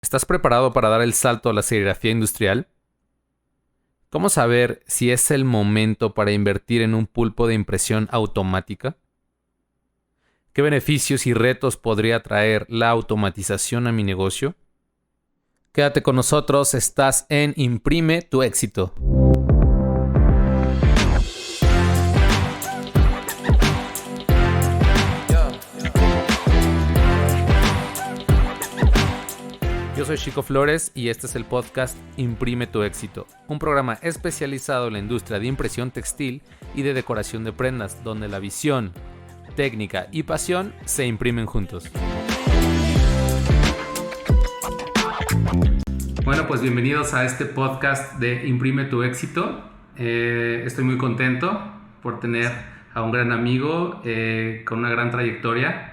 ¿Estás preparado para dar el salto a la serigrafía industrial? ¿Cómo saber si es el momento para invertir en un pulpo de impresión automática? ¿Qué beneficios y retos podría traer la automatización a mi negocio? Quédate con nosotros, estás en Imprime tu éxito. Yo soy Chico Flores y este es el podcast Imprime tu éxito, un programa especializado en la industria de impresión textil y de decoración de prendas, donde la visión, técnica y pasión se imprimen juntos. Bueno, pues bienvenidos a este podcast de Imprime tu éxito. Estoy muy contento por tener a un gran amigo con una gran trayectoria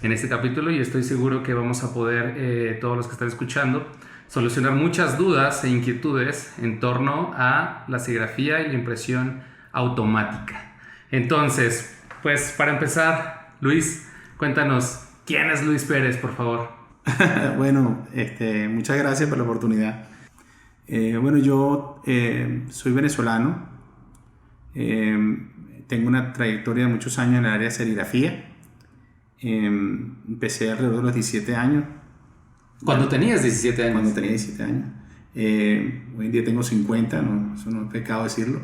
en este capítulo y estoy seguro que vamos a poder, todos los que están escuchando, solucionar muchas dudas e inquietudes en torno a la serigrafía y la impresión automática. Entonces, pues para empezar, Luis, cuéntanos, ¿quién es Luis Pérez, por favor? Bueno, muchas gracias por la oportunidad. Yo soy venezolano, tengo una trayectoria de muchos años en el área de serigrafía. Empecé alrededor de los 17 años. ¿Cuándo tenías 17 años? Cuando tenía 17 años. Hoy en día tengo 50, ¿no? Eso no es pecado decirlo.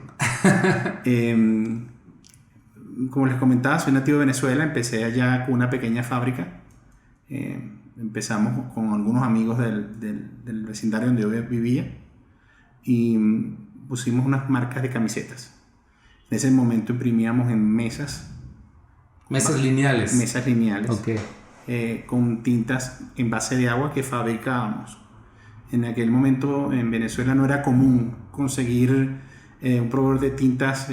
Como les comentaba, soy nativo de Venezuela. Empecé allá con una pequeña fábrica. Empezamos con algunos amigos del vecindario donde yo vivía y pusimos unas marcas de camisetas. En ese momento imprimíamos en mesas. Mesas lineales. Mesas lineales. Okay. Con tintas en base de agua que fabricábamos. En aquel momento en Venezuela no era común conseguir un proveedor de tintas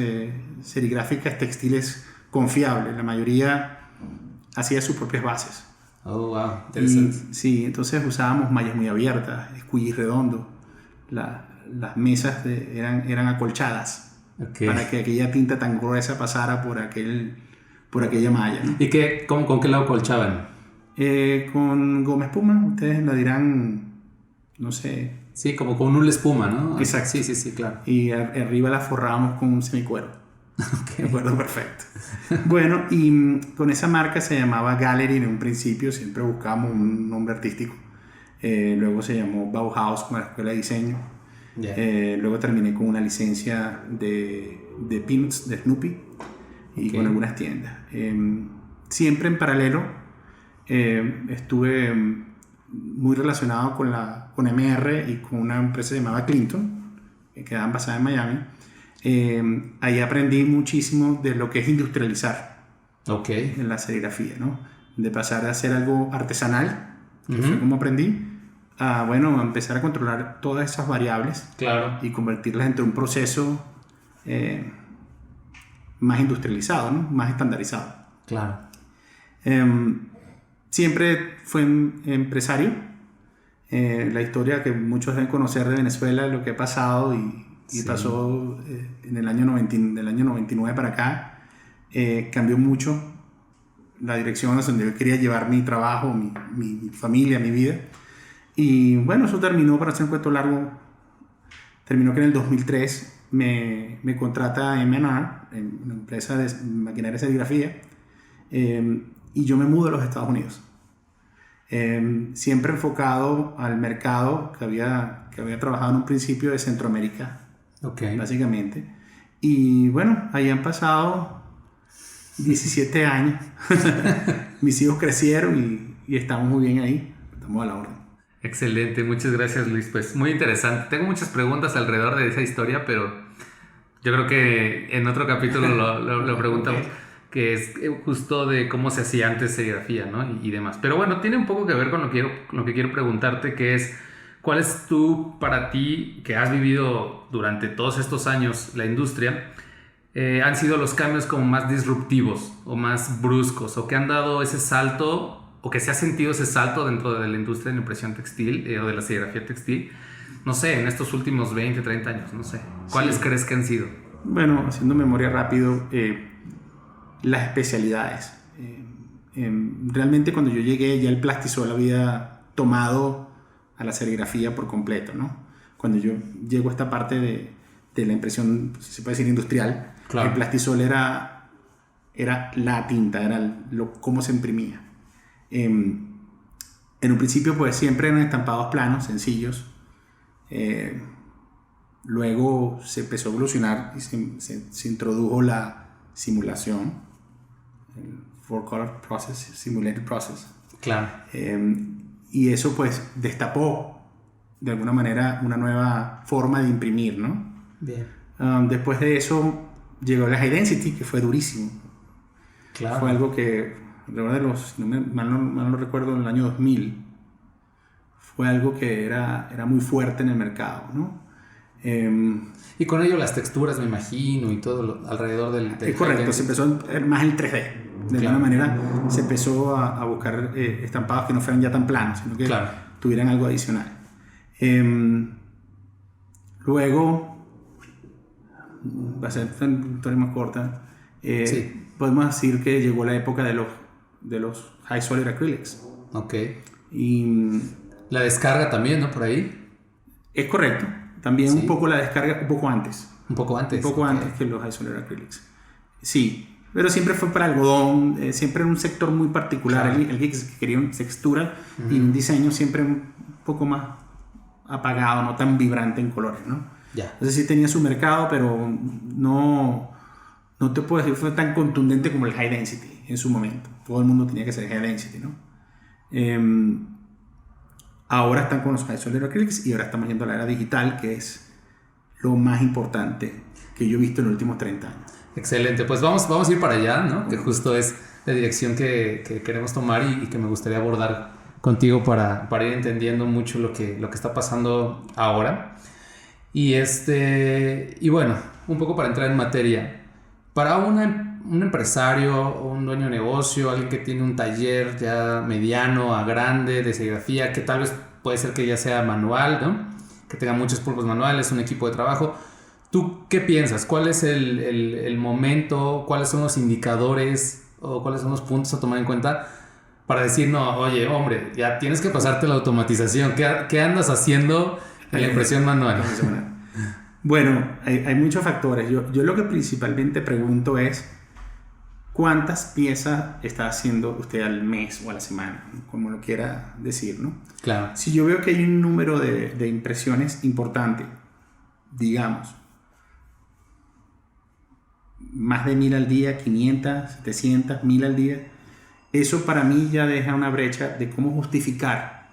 serigráficas textiles confiable. La mayoría hacía sus propias bases. Oh, wow, interesante. Sí, entonces usábamos mallas muy abiertas, squeegee redondo. Las mesas eran acolchadas, okay, para que aquella tinta tan gruesa pasara por aquella malla, ¿no? ¿Y con qué la acolchaban? Con goma espuma, ustedes la dirán, no sé. Sí, como con una espuma, ¿no? Exacto. Sí, claro. Y arriba la forrábamos con un semicuero. Okay. De acuerdo, perfecto. Bueno, y con esa marca se llamaba Gallery en un principio, siempre buscábamos un nombre artístico. Luego se llamó Bauhaus con la escuela de diseño. Yeah. Luego terminé con una licencia de Peanuts, de Snoopy, y okay, con algunas tiendas. Siempre en paralelo estuve muy relacionado con MR y con una empresa llamada Clinton, que quedaban basadas en Miami. Ahí aprendí muchísimo de lo que es industrializar, okay, en la serigrafía, ¿no? De pasar a hacer algo artesanal, que fue como aprendí, a empezar a controlar todas esas variables, claro, y convertirlas en un proceso más industrializado, ¿no? Más estandarizado. Claro. Siempre fue empresario. La historia que muchos deben conocer de Venezuela, lo que ha pasado y sí, pasó en el año 99 para acá, cambió mucho la dirección hacia donde yo quería llevar mi trabajo, mi familia, mi vida. Y bueno, eso terminó, para hacer un cuento largo, terminó que en el 2003 me contrata M&R, una empresa de maquinaria de serigrafía, y yo me mudo a los Estados Unidos. Siempre enfocado al mercado que había trabajado en un principio de Centroamérica, okay, básicamente. Y bueno, ahí han pasado 17 años. Mis hijos crecieron y estamos muy bien ahí. Estamos a la orden. Excelente, muchas gracias, Luis. Pues muy interesante. Tengo muchas preguntas alrededor de esa historia, pero yo creo que en otro capítulo lo preguntamos. Okay. Que es justo de cómo se hacía antes serigrafía, ¿no? Y demás. Pero bueno, tiene un poco que ver con lo que quiero preguntarte, que es, ¿cuál es para ti, que has vivido durante todos estos años la industria, han sido los cambios como más disruptivos o más bruscos, o que han dado ese salto, o que se ha sentido ese salto dentro de la industria de la impresión textil o de la serigrafía textil, no sé, en estos últimos 20, 30 años, no sé. ¿Cuáles crees que han sido? Bueno, haciendo memoria rápido, las especialidades. Realmente cuando yo llegué ya el Plastisol había tomado a la serigrafía por completo, ¿no? Cuando yo llego a esta parte de la impresión, si se puede decir industrial, claro. El Plastisol era la tinta, era cómo se imprimía. En un principio pues siempre eran estampados planos, sencillos. Luego se empezó a evolucionar y se introdujo la simulación, el Four Color Process, Simulated Process. Claro. Y eso pues destapó de alguna manera una nueva forma de imprimir, ¿no? Bien. Después de eso llegó la High Density, que fue durísimo. Claro. Fue algo que, si mal no recuerdo, en el año 2000, fue algo que era muy fuerte en el mercado, ¿no? Y con ello las texturas, me imagino, y todo alrededor del es correcto, se empezó más el 3D. De alguna manera se empezó a buscar estampados que no fueran ya tan planos, sino que tuvieran algo adicional. Luego, va a ser una historia más corta, podemos decir que llegó la época de los High Solid Acrylics. Ok. Y la descarga también, ¿no? Por ahí. Es correcto. También un poco la descarga, un poco antes. Un poco antes. Un poco antes que los High Solid Acrylics. Sí. Pero siempre fue para algodón, siempre en un sector muy particular. Claro. El que quería una textura y un diseño siempre un poco más apagado, no tan vibrante en colores, ¿no? Ya. Entonces sí tenía su mercado, pero no te puedo decir fue tan contundente como el High Density en su momento. Todo el mundo tenía que ser High Density, ¿no? Ahora están con los High Solid Acrylics y ahora estamos yendo a la era digital, que es lo más importante que yo he visto en los últimos 30 años. Excelente, pues vamos a ir para allá, ¿no? Que justo es la dirección que queremos tomar y que me gustaría abordar contigo para ir entendiendo mucho lo que está pasando ahora. Y bueno, un poco para entrar en materia. Para un empresario o un dueño de negocio, alguien que tiene un taller ya mediano a grande de serigrafía, que tal vez puede ser que ya sea manual, ¿no? Que tenga muchos pulpos manuales, un equipo de trabajo. ¿Tú qué piensas? ¿Cuál es el momento? ¿Cuáles son los indicadores? ¿O cuáles son los puntos a tomar en cuenta para decir, no, oye, hombre, ya tienes que pasarte la automatización? ¿Qué andas haciendo en la impresión manual? Bueno, hay muchos factores. Yo lo que principalmente pregunto es ¿cuántas piezas está haciendo usted al mes o a la semana? Como lo quiera decir, ¿no? Claro. Si yo veo que hay un número de impresiones importante, digamos, más de 1000 al día, 500, 700, 1000 al día, eso para mí ya deja una brecha de cómo justificar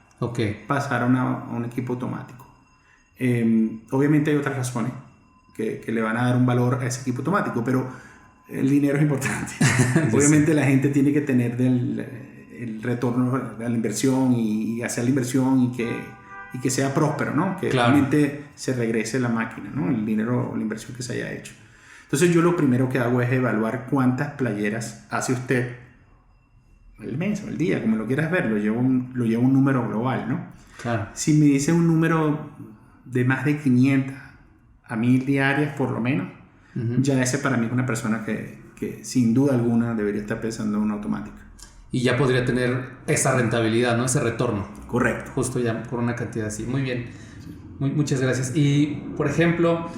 pasar a un equipo automático. Obviamente hay otras razones que le van a dar un valor a ese equipo automático, pero el dinero es importante. Obviamente la gente tiene que tener el retorno de la inversión y hacer la inversión y que sea próspero, ¿no? Que realmente se regrese la máquina, ¿no? El dinero o la inversión que se haya hecho. Entonces yo lo primero que hago es evaluar cuántas playeras hace usted el mes o el día, como lo quieras ver, lo llevo un número global, ¿no? Claro. Si me dice un número de más de 500 a 1000 diarias por lo menos, ya ese para mí es una persona que sin duda alguna debería estar pensando en una automática. Y ya podría tener esa rentabilidad, ¿no? Ese retorno. Correcto. Justo ya por una cantidad así. Muy bien. Muchas gracias. Y, por ejemplo,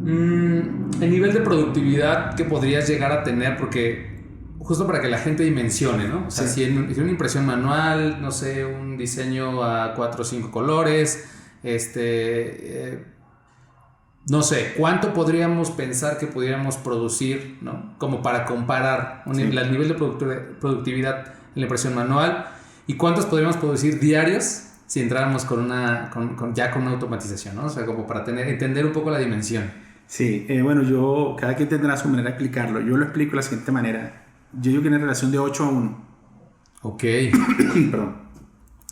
el nivel de productividad que podrías llegar a tener, porque justo para que la gente dimensione, ¿no? O sea, si en una impresión manual, no sé, un diseño a 4 o 5 colores, no sé, ¿cuánto podríamos pensar que pudiéramos producir, ¿no? Como para comparar el nivel de productividad en la impresión manual y cuántos podríamos producir diarios si entráramos con una automatización, ¿no? O sea, como para entender un poco la dimensión. Sí, bueno, cada quien tendrá su manera de explicarlo. Yo lo explico de la siguiente manera. Yo digo que una relación de 8 a 1. Ok. Perdón.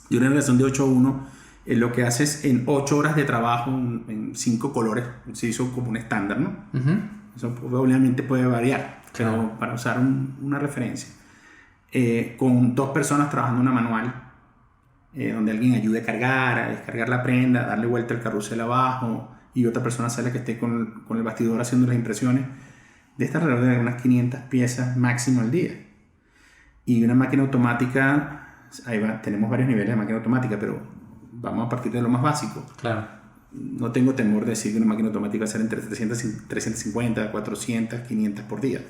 Yo una relación de 8 a 1, lo que haces en 8 horas de trabajo en 5 colores, se hizo como un estándar, ¿no? Eso obviamente puede variar, pero para usar una referencia. Con 2 personas trabajando una manual, donde alguien ayude a cargar, a descargar la prenda, a darle vuelta al carrusel abajo, y otra persona sale que esté con el bastidor haciendo las impresiones, de esta alrededor de unas 500 piezas máximo al día. Y una máquina automática, ahí va, tenemos varios niveles de máquina automática, pero vamos a partir de lo más básico. Claro. No tengo temor de decir que una máquina automática va a hacer entre 350, 400, 500 por día,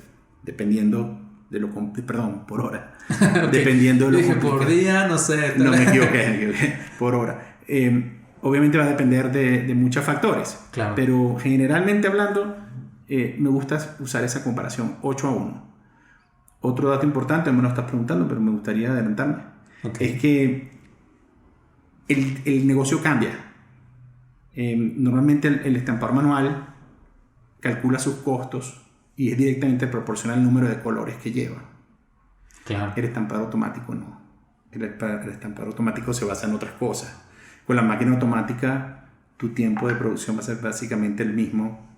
dependiendo de lo por hora. Okay. Dependiendo de lo dije por día, no sé. No me equivoqué, por hora. Obviamente va a depender de muchos factores, claro. Pero generalmente hablando, me gusta usar esa comparación 8-1. Otro dato importante, me lo estás preguntando, pero me gustaría adelantarme, es que el negocio cambia. Normalmente el estampador manual calcula sus costos y es directamente proporcional al número de colores que lleva. Claro. El estampador automático no. El estampador automático se basa en otras cosas. Con la máquina automática, tu tiempo de producción va a ser básicamente el mismo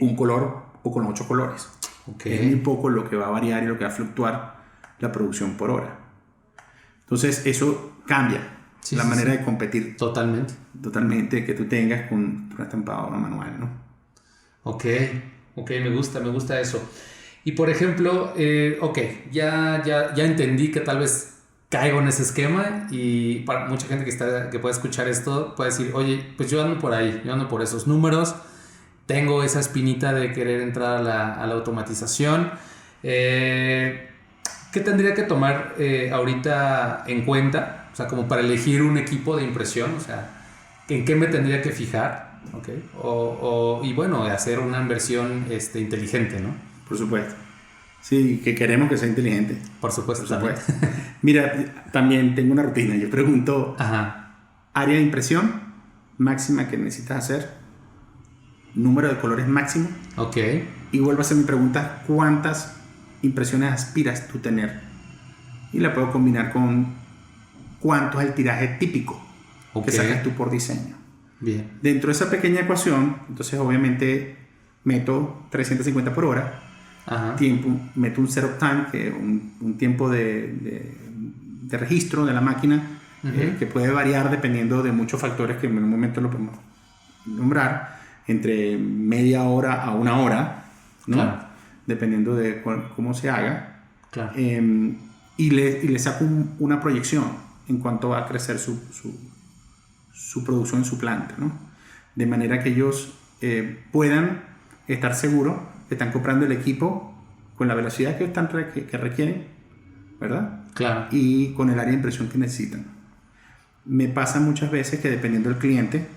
un color o con 8 colores. Okay. Es muy poco lo que va a variar y lo que va a fluctuar la producción por hora. Entonces eso cambia la manera de competir. Totalmente que tú tengas con un estampador manual, ¿no? Ok, me gusta eso. Y por ejemplo, ya entendí que tal vez caigo en ese esquema, y para mucha gente que pueda escuchar esto puede decir, oye, pues yo ando por ahí, yo ando por esos números, tengo esa espinita de querer entrar a la automatización. ¿Qué tendría que tomar ahorita en cuenta? O sea, como para elegir un equipo de impresión, o sea, ¿en qué me tendría que fijar? Okay. Y bueno, hacer una inversión inteligente, ¿no? Por supuesto. Sí, que queremos que sea inteligente. Por supuesto. Mira, también tengo una rutina. Yo pregunto, área de impresión máxima que necesitas hacer, número de colores máximo. Ok. Y vuelvo a hacer mi pregunta, ¿cuántas impresiones aspiras tú tener? Y la puedo combinar con cuánto es el tiraje típico que sacas tú por diseño. Bien. Dentro de esa pequeña ecuación, entonces obviamente meto 350 por hora. Tiempo, meto un setup time, que es un tiempo de registro de la máquina, que puede variar dependiendo de muchos factores que en un momento lo podemos nombrar, entre media hora a una hora, ¿no? Claro. Dependiendo de cómo se haga. Claro. Y le saco una proyección en cuanto va a crecer su producción en su planta, ¿no? De manera que ellos puedan estar seguros que están comprando el equipo con la velocidad que requieren, ¿verdad? Claro. Y con el área de impresión que necesitan. Me pasa muchas veces que dependiendo del cliente,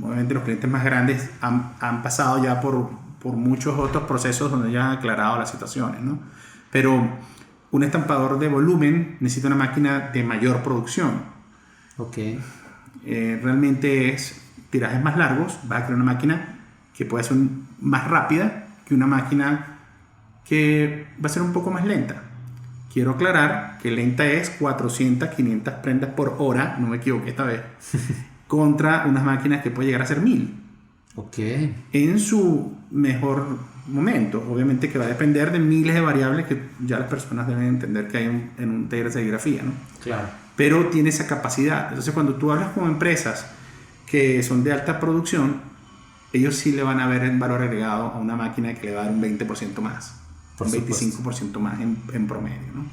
obviamente los clientes más grandes han pasado ya por muchos otros procesos donde ya han aclarado las situaciones, ¿no? Pero un estampador de volumen necesita una máquina de mayor producción. Ok. Realmente es tirajes más largos, va a crear una máquina que puede ser más rápida que una máquina que va a ser un poco más lenta. Quiero aclarar que lenta es 400, 500 prendas por hora, no me equivoqué esta vez, contra unas máquinas que puede llegar a ser 1000. Ok. En su mejor momento, obviamente que va a depender de miles de variables que ya las personas deben entender que hay en un taller de serigrafía, ¿no? Claro. Pero tiene esa capacidad. Entonces, cuando tú hablas con empresas que son de alta producción, ellos sí le van a ver el valor agregado a una máquina que le va a dar un 20% más, un 25% más en promedio, ¿no?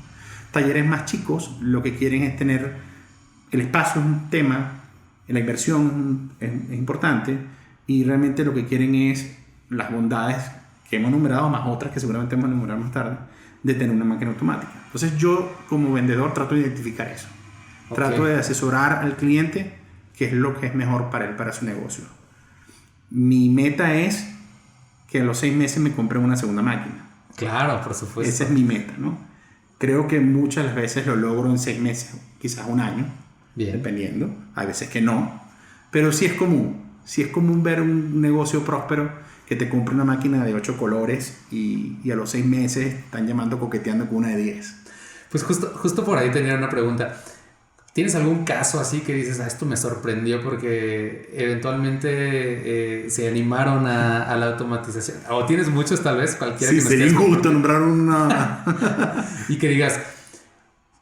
Talleres más chicos lo que quieren es tener el espacio, es un tema, la inversión es importante, y realmente lo que quieren es las bondades que hemos enumerado, más otras que seguramente vamos a enumerar más tarde, de tener una máquina automática. Entonces yo como vendedor trato de identificar eso. Trato de asesorar al cliente qué es lo que es mejor para él, para su negocio. Mi meta es que a los 6 meses me compren una segunda máquina. Claro, por supuesto. Esa es mi meta, ¿no? Creo que muchas las veces lo logro en 6 meses, quizás un año. Bien. Dependiendo. Hay veces que no. Pero sí es común. Sí es común ver un negocio próspero que te compre una máquina de 8 colores y a los 6 meses están coqueteando con una de 10. Pues justo por ahí tenía una pregunta. ¿Tienes algún caso así que dices, esto me sorprendió porque eventualmente se animaron a la automatización? O tienes muchos tal vez, cualquiera sí, que nos sería injusto nombrar una... Y que digas,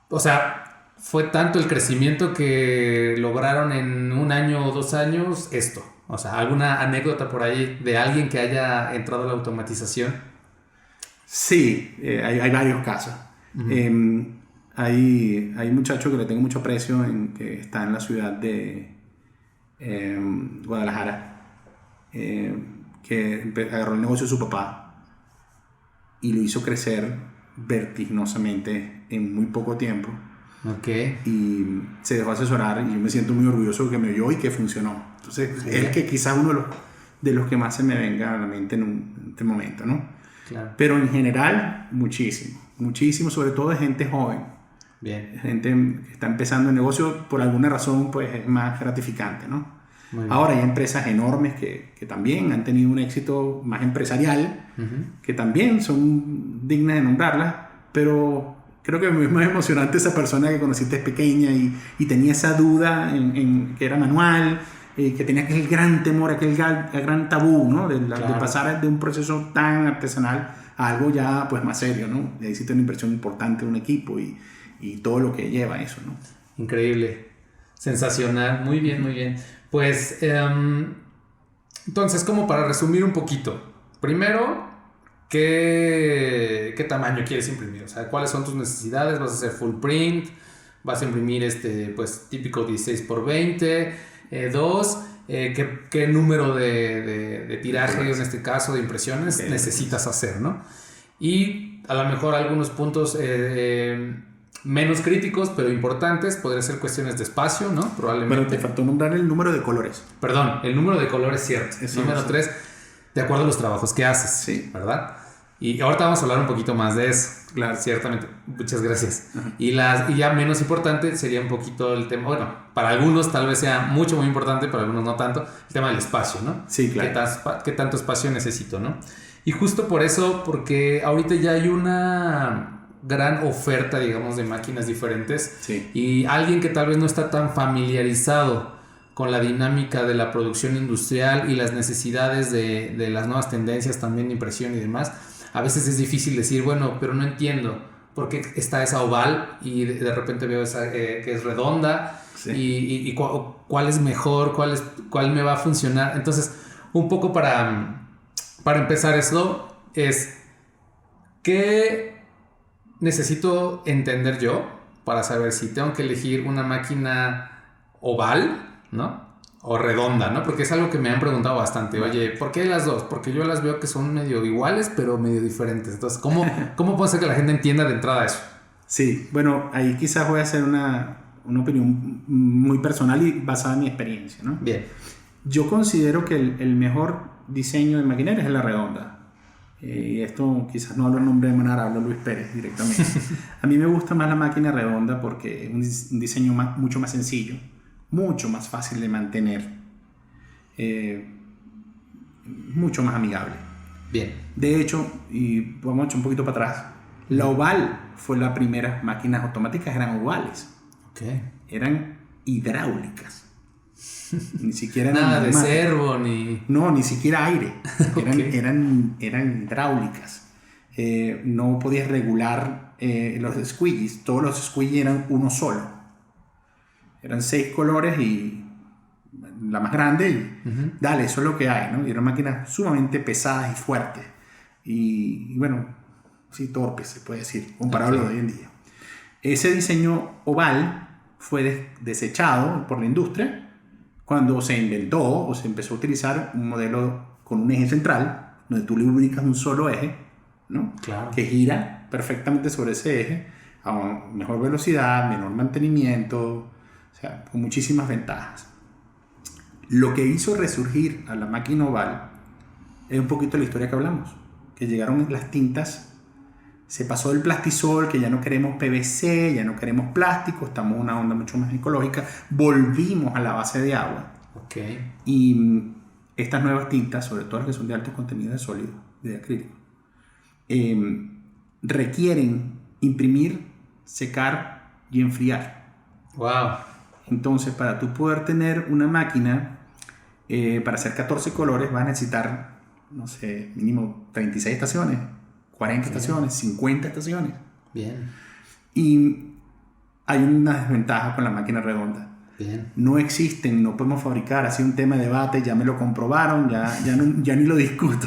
o sea, fue tanto el crecimiento que lograron en 1 año o 2 años esto. O sea, ¿alguna anécdota por ahí de alguien que haya entrado a la automatización? Sí, hay varios casos. Hay un muchacho que le tengo mucho aprecio, que está en la ciudad de Guadalajara, que agarró el negocio de su papá y lo hizo crecer vertiginosamente en muy poco tiempo. Okay. Y se dejó asesorar y yo me siento muy orgulloso de que me oyó y que funcionó. Entonces, es que quizás uno de los que más se me venga a la mente en este momento, ¿no? Claro. Pero en general, muchísimo, sobre todo de gente joven. Bien. Gente que está empezando el negocio, por alguna razón, pues es más gratificante, ¿no? Ahora hay empresas enormes que también han tenido un éxito más empresarial, que también son dignas de nombrarlas, pero creo que es más emocionante esa persona que conociste pequeña y tenía esa duda que era manual, que tenía aquel gran temor, aquel gran tabú, ¿no? De pasar de un proceso tan artesanal a algo ya pues más serio, ¿no? Y ahí sí tiene una inversión importante de un equipo y todo lo que lleva eso, ¿no? Increíble, sensacional, muy bien, muy bien. Pues, entonces, como para resumir un poquito, primero, ¿qué tamaño quieres imprimir? O sea, ¿cuáles son tus necesidades? ¿Vas a hacer full print? ¿Vas a imprimir pues, típico 16x20? Dos, ¿qué número de tiraje, en este caso, de impresiones necesitas hacer, ¿no? Y a lo mejor algunos puntos menos críticos, pero importantes, podría ser cuestiones de espacio, ¿no? Probablemente. Pero te faltó nombrar el número de colores. Perdón, el número de colores, cierto. Número 3, de acuerdo a los trabajos que haces, sí, ¿verdad? Y ahorita vamos a hablar un poquito más de eso. Claro. Ciertamente. Muchas gracias. Y ya menos importante sería un poquito el tema, bueno, para algunos tal vez sea muy importante, para algunos no tanto, el tema del espacio, ¿no? Sí, claro. ¿Qué tanto espacio necesito, no? Y justo por eso, porque ahorita ya hay una gran oferta, digamos, de máquinas diferentes. Sí. Y alguien que tal vez no está tan familiarizado con la dinámica de la producción industrial y las necesidades de las nuevas tendencias también de impresión y demás, a veces es difícil decir, bueno, pero no entiendo por qué está esa oval y de repente veo esa que es redonda. Sí. y cuál es mejor, cuál me va a funcionar. Entonces, un poco para empezar esto es ¿qué necesito entender yo para saber si tengo que elegir una máquina oval, ¿no? O redonda, ¿no? Porque es algo que me han preguntado bastante. Oye, ¿por qué las dos? Porque yo las veo que son medio iguales, pero medio diferentes. Entonces, ¿cómo puedo hacer que la gente entienda de entrada eso? Sí, bueno, ahí quizás voy a hacer una opinión muy personal y basada en mi experiencia, ¿no? Bien. Yo considero que el mejor diseño de maquinaria es la redonda. Y esto quizás no hablo en nombre de Manara, hablo Luis Pérez directamente. A mí me gusta más la máquina redonda porque es un diseño mucho más sencillo, mucho más fácil de mantener, mucho más amigable. Bien. De hecho, y vamos a echar un poquito para atrás, la oval fue la primera máquinas automáticas, eran ovales. Okay. Eran hidráulicas. Ni siquiera nada de servo ni siquiera aire. Eran hidráulicas. No podías regular los squeegees. Todos los squeegees eran uno solo. Eran 6 colores y la más grande y dale, eso es lo que hay, ¿no? Y eran máquinas sumamente pesadas y fuertes y bueno, sí, torpes se puede decir, comparable a lo de hoy en día. Ese diseño oval fue desechado por la industria cuando se inventó o se empezó a utilizar un modelo con un eje central, donde tú le ubicas un solo eje, ¿no? Claro. Que gira perfectamente sobre ese eje, a mejor velocidad, menor mantenimiento, o sea, con muchísimas ventajas. Lo que hizo resurgir a la máquina oval es un poquito la historia que hablamos, que llegaron las tintas, se pasó del plastisol, que ya no queremos PVC, ya no queremos plástico, estamos en una onda mucho más ecológica, volvimos a la base de agua. Okay. Y estas nuevas tintas, sobre todo las que son de alto contenido de sólido, de acrílico, requieren imprimir, secar y enfriar. Wow. Entonces, para tú poder tener una máquina para hacer 14 colores, vas a necesitar, no sé, mínimo 36 estaciones, 40 estaciones, 50 estaciones. Bien. Y hay una desventaja con la máquina redonda. Bien. No existen, no podemos fabricar, ha sido un tema de debate, ya me lo comprobaron, ya ni lo discuto.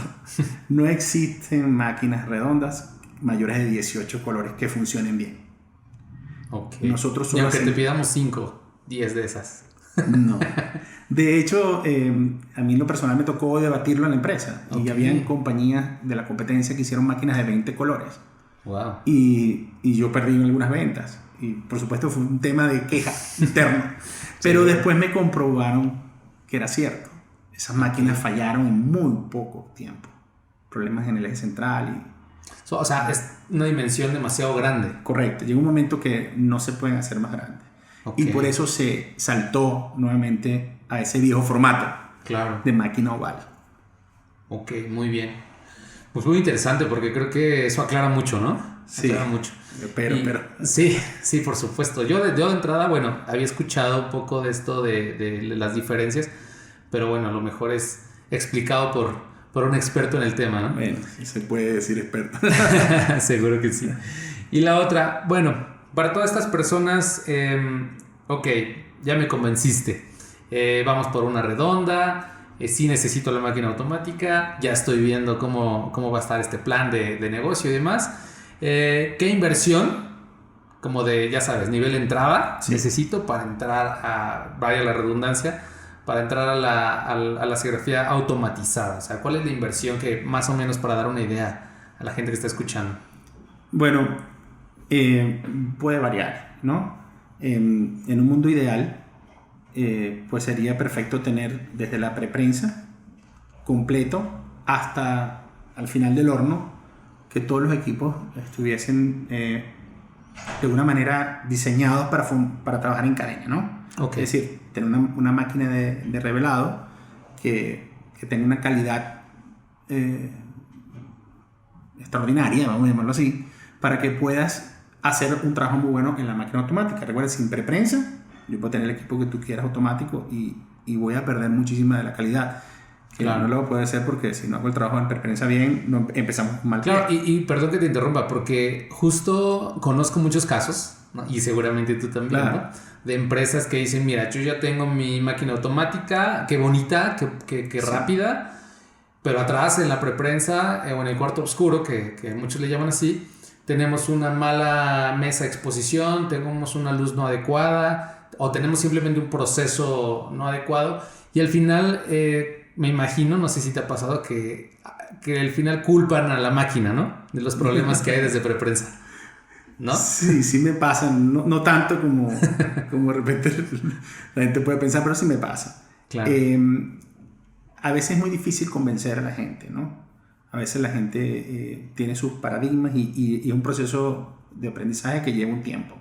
No existen máquinas redondas mayores de 18 colores que funcionen bien. Ok. Nosotros Y solo aunque te hacemos... pidamos 5, 10 de esas. No. De hecho, a mí en lo personal me tocó debatirlo en la empresa. Ok. Y habían compañías de la competencia que hicieron máquinas de 20 colores. Wow. Y yo perdí en algunas ventas. Y por supuesto fue un tema de queja interno. Pero después me comprobaron que era cierto. Esas máquinas fallaron en muy poco tiempo. Problemas en el eje central. O sea, es una dimensión demasiado grande. Correcto. Llega un momento que no se pueden hacer más grandes. Okay. Y por eso se saltó nuevamente a ese viejo formato de máquina oval. Ok, muy bien. Pues muy interesante porque creo que eso aclara mucho, ¿no? Sí, aclara mucho. Pero. Sí, por supuesto. Yo de entrada, bueno, había escuchado un poco de esto de las diferencias, pero bueno, a lo mejor es explicado por un experto en el tema, ¿no? Bueno, se puede decir experto. Seguro que sí. Y la otra, bueno, para todas estas personas, ok, ya me convenciste. Vamos por una redonda. Sí necesito la máquina automática. Ya estoy viendo cómo va a estar este plan de negocio y demás. ¿Qué inversión? Como de, ya sabes, nivel de entrada necesito para entrar a, vaya la redundancia, para entrar a la serigrafía automatizada? O sea, ¿cuál es la inversión que más o menos para dar una idea a la gente que está escuchando? Bueno, puede variar, ¿no? En un mundo ideal, pues sería perfecto tener desde la preprensa completo hasta al final del horno que todos los equipos estuviesen de alguna manera diseñados para trabajar en cadena, ¿no? Okay. Es decir, tener una máquina de revelado que tenga una calidad extraordinaria, vamos a llamarlo así, para que puedas hacer un trabajo muy bueno en la máquina automática. Recuerda, sin preprensa, yo puedo tener el equipo que tú quieras automático y voy a perder muchísima de la calidad. Que no lo puedo hacer porque si no hago el trabajo en preprensa bien, no empezamos mal. Claro, y perdón que te interrumpa, porque justo conozco muchos casos, ¿no? Y seguramente tú también, claro, ¿no? De empresas que dicen, mira, yo ya tengo mi máquina automática, qué bonita, qué rápida, pero atrás en la preprensa o en el cuarto oscuro, que muchos le llaman así, tenemos una mala mesa de exposición, tenemos una luz no adecuada o tenemos simplemente un proceso no adecuado y al final me imagino, no sé si te ha pasado que al final culpan a la máquina, ¿no? De los problemas que hay desde preprensa, ¿no? Sí me pasa, no tanto como de repente la gente puede pensar, pero sí me pasa. Claro. A veces es muy difícil convencer a la gente, ¿no? A veces la gente tiene sus paradigmas y un proceso de aprendizaje que lleva un tiempo.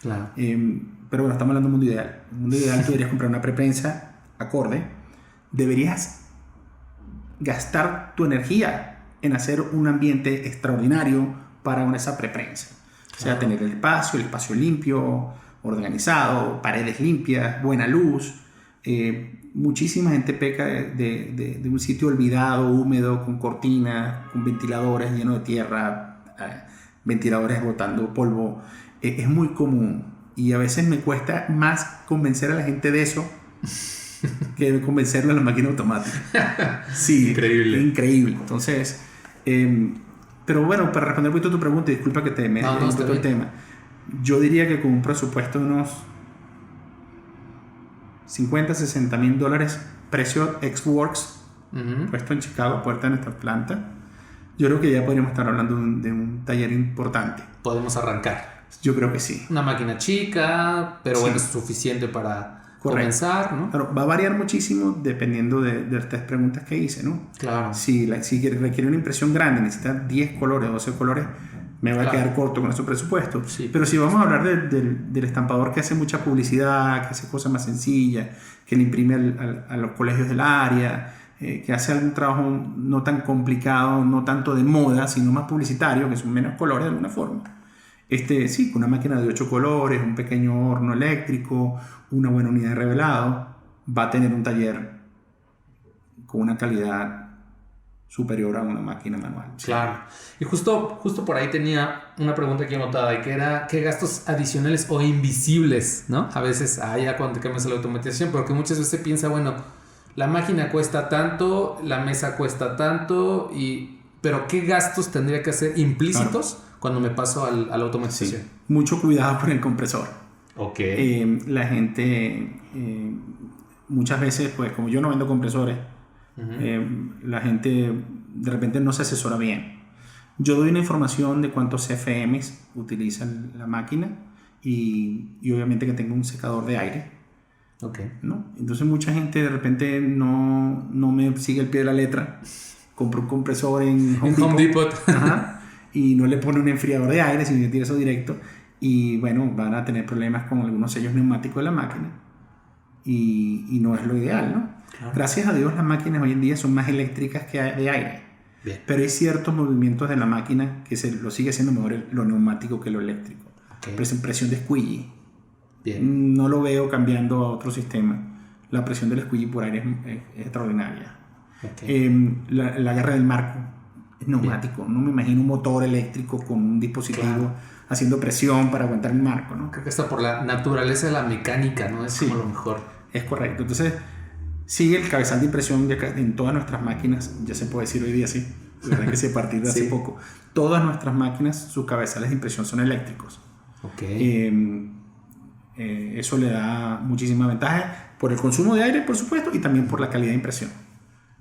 Claro. Pero bueno, estamos hablando de un mundo ideal. En un mundo ideal tú deberías comprar una preprensa acorde. Deberías gastar tu energía en hacer un ambiente extraordinario para esa preprensa. Claro. O sea, tener el espacio limpio, organizado, paredes limpias, buena luz. Muchísima gente peca de un sitio olvidado, húmedo, con cortinas, con ventiladores llenos de tierra, ventiladores botando polvo. Es muy común y a veces me cuesta más convencer a la gente de eso que convencerlo a la máquina automática. Sí, increíble. Entonces, pero bueno, para responder un poquito a tu pregunta, disculpa que te me todo el tema. Yo diría que con un presupuesto de unos $50,000-$60,000 precio ex-works, puesto en Chicago, puerta de nuestra planta, yo creo que ya podríamos estar hablando de un taller importante. Podemos arrancar. Yo creo que sí. Una máquina chica, pero bueno, es suficiente para comenzar, ¿no? Claro, va a variar muchísimo dependiendo de las 3 preguntas que hice, ¿no? Claro. Si requiere una impresión grande, necesita 10 colores, 12 colores, me va a quedar corto con ese presupuesto. Sí. Pero si vamos a hablar del estampador que hace mucha publicidad, que hace cosas más sencillas, que le imprime a los colegios del área, que hace algún trabajo no tan complicado, no tanto de moda, sino más publicitario, que son menos colores de alguna forma. Sí, con una máquina de 8 colores, un pequeño horno eléctrico, una buena unidad de revelado, va a tener un taller con una calidad superior a una máquina manual. Claro. Y justo por ahí tenía una pregunta aquí anotada, y que era ¿qué gastos adicionales o invisibles, ¿no? A veces ya cuando te cambias a la automatización, porque muchas veces se piensa, bueno, la máquina cuesta tanto, la mesa cuesta tanto, pero ¿qué gastos tendría que hacer implícitos cuando me paso a la automatización. Sí. Mucho cuidado con el compresor. Ok. La gente, muchas veces, pues como yo no vendo compresores, la gente de repente no se asesora bien. Yo doy una información de cuántos CFMs utiliza la máquina y obviamente que tengo un secador de aire. Okay. ¿No? Entonces mucha gente de repente no me sigue el pie de la letra, compra un compresor en Home Depot. Ajá, y no le pone un enfriador de aire, sino que tira eso directo, y bueno, van a tener problemas con algunos sellos neumáticos de la máquina y no es lo ideal, ¿no? Claro. Gracias a Dios las máquinas hoy en día son más eléctricas que de aire. Bien. Pero hay ciertos movimientos de la máquina que lo sigue haciendo mejor lo neumático que lo eléctrico. Okay. Presión de squeegee. Bien. No lo veo cambiando a otro sistema. La presión del squeegee por aire es extraordinaria. Okay. La guerra del marco es neumático. Bien. No me imagino un motor eléctrico con un dispositivo haciendo presión para aguantar el marco, ¿no? Creo que está por la naturaleza de la mecánica, ¿no? Es como lo mejor. Es correcto. Entonces, sigue el cabezal de impresión en todas nuestras máquinas. Ya se puede decir hoy día así. La verdad que sí, a partir de hace poco. Todas nuestras máquinas, sus cabezales de impresión son eléctricos. Okay. Eso le da muchísima ventaja por el consumo de aire, por supuesto, y también por la calidad de impresión.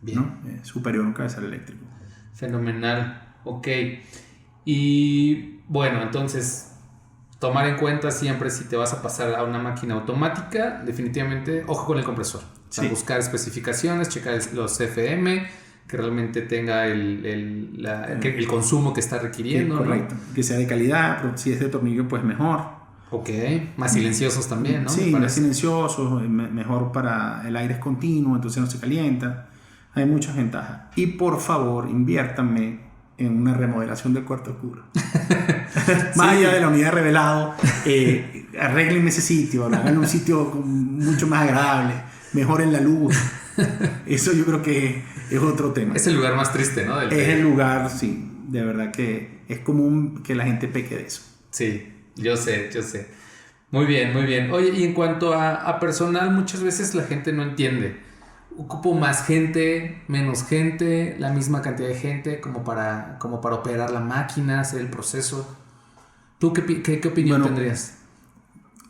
Bien. ¿No? Superior a un cabezal eléctrico. Fenomenal. Ok. Y bueno, entonces, tomar en cuenta siempre si te vas a pasar a una máquina automática, definitivamente, ojo con el compresor. O sea, buscar especificaciones, checar los CFM, que realmente tenga el consumo que está requiriendo. Correcto. ¿No? Que sea de calidad, pero si es de tornillo, pues mejor. Ok, más silenciosos también, ¿no? Sí, más silenciosos, mejor para el aire es continuo, entonces no se calienta. Hay muchas ventajas. Y por favor, inviértanme en una remodelación del cuarto oscuro. Más allá de la unidad revelado, arreglen ese sitio, hagan un sitio mucho más agradable, mejoren la luz. Eso yo creo que es otro tema. Es el lugar más triste, ¿no? Es el lugar, sí, de verdad que es común que la gente peque de eso. Sí. Yo sé. Muy bien. Oye, y en cuanto a personal, muchas veces la gente no entiende. Ocupo más gente, menos gente, la misma cantidad de gente como para operar la máquina, hacer el proceso. ¿Tú qué opinión tendrías?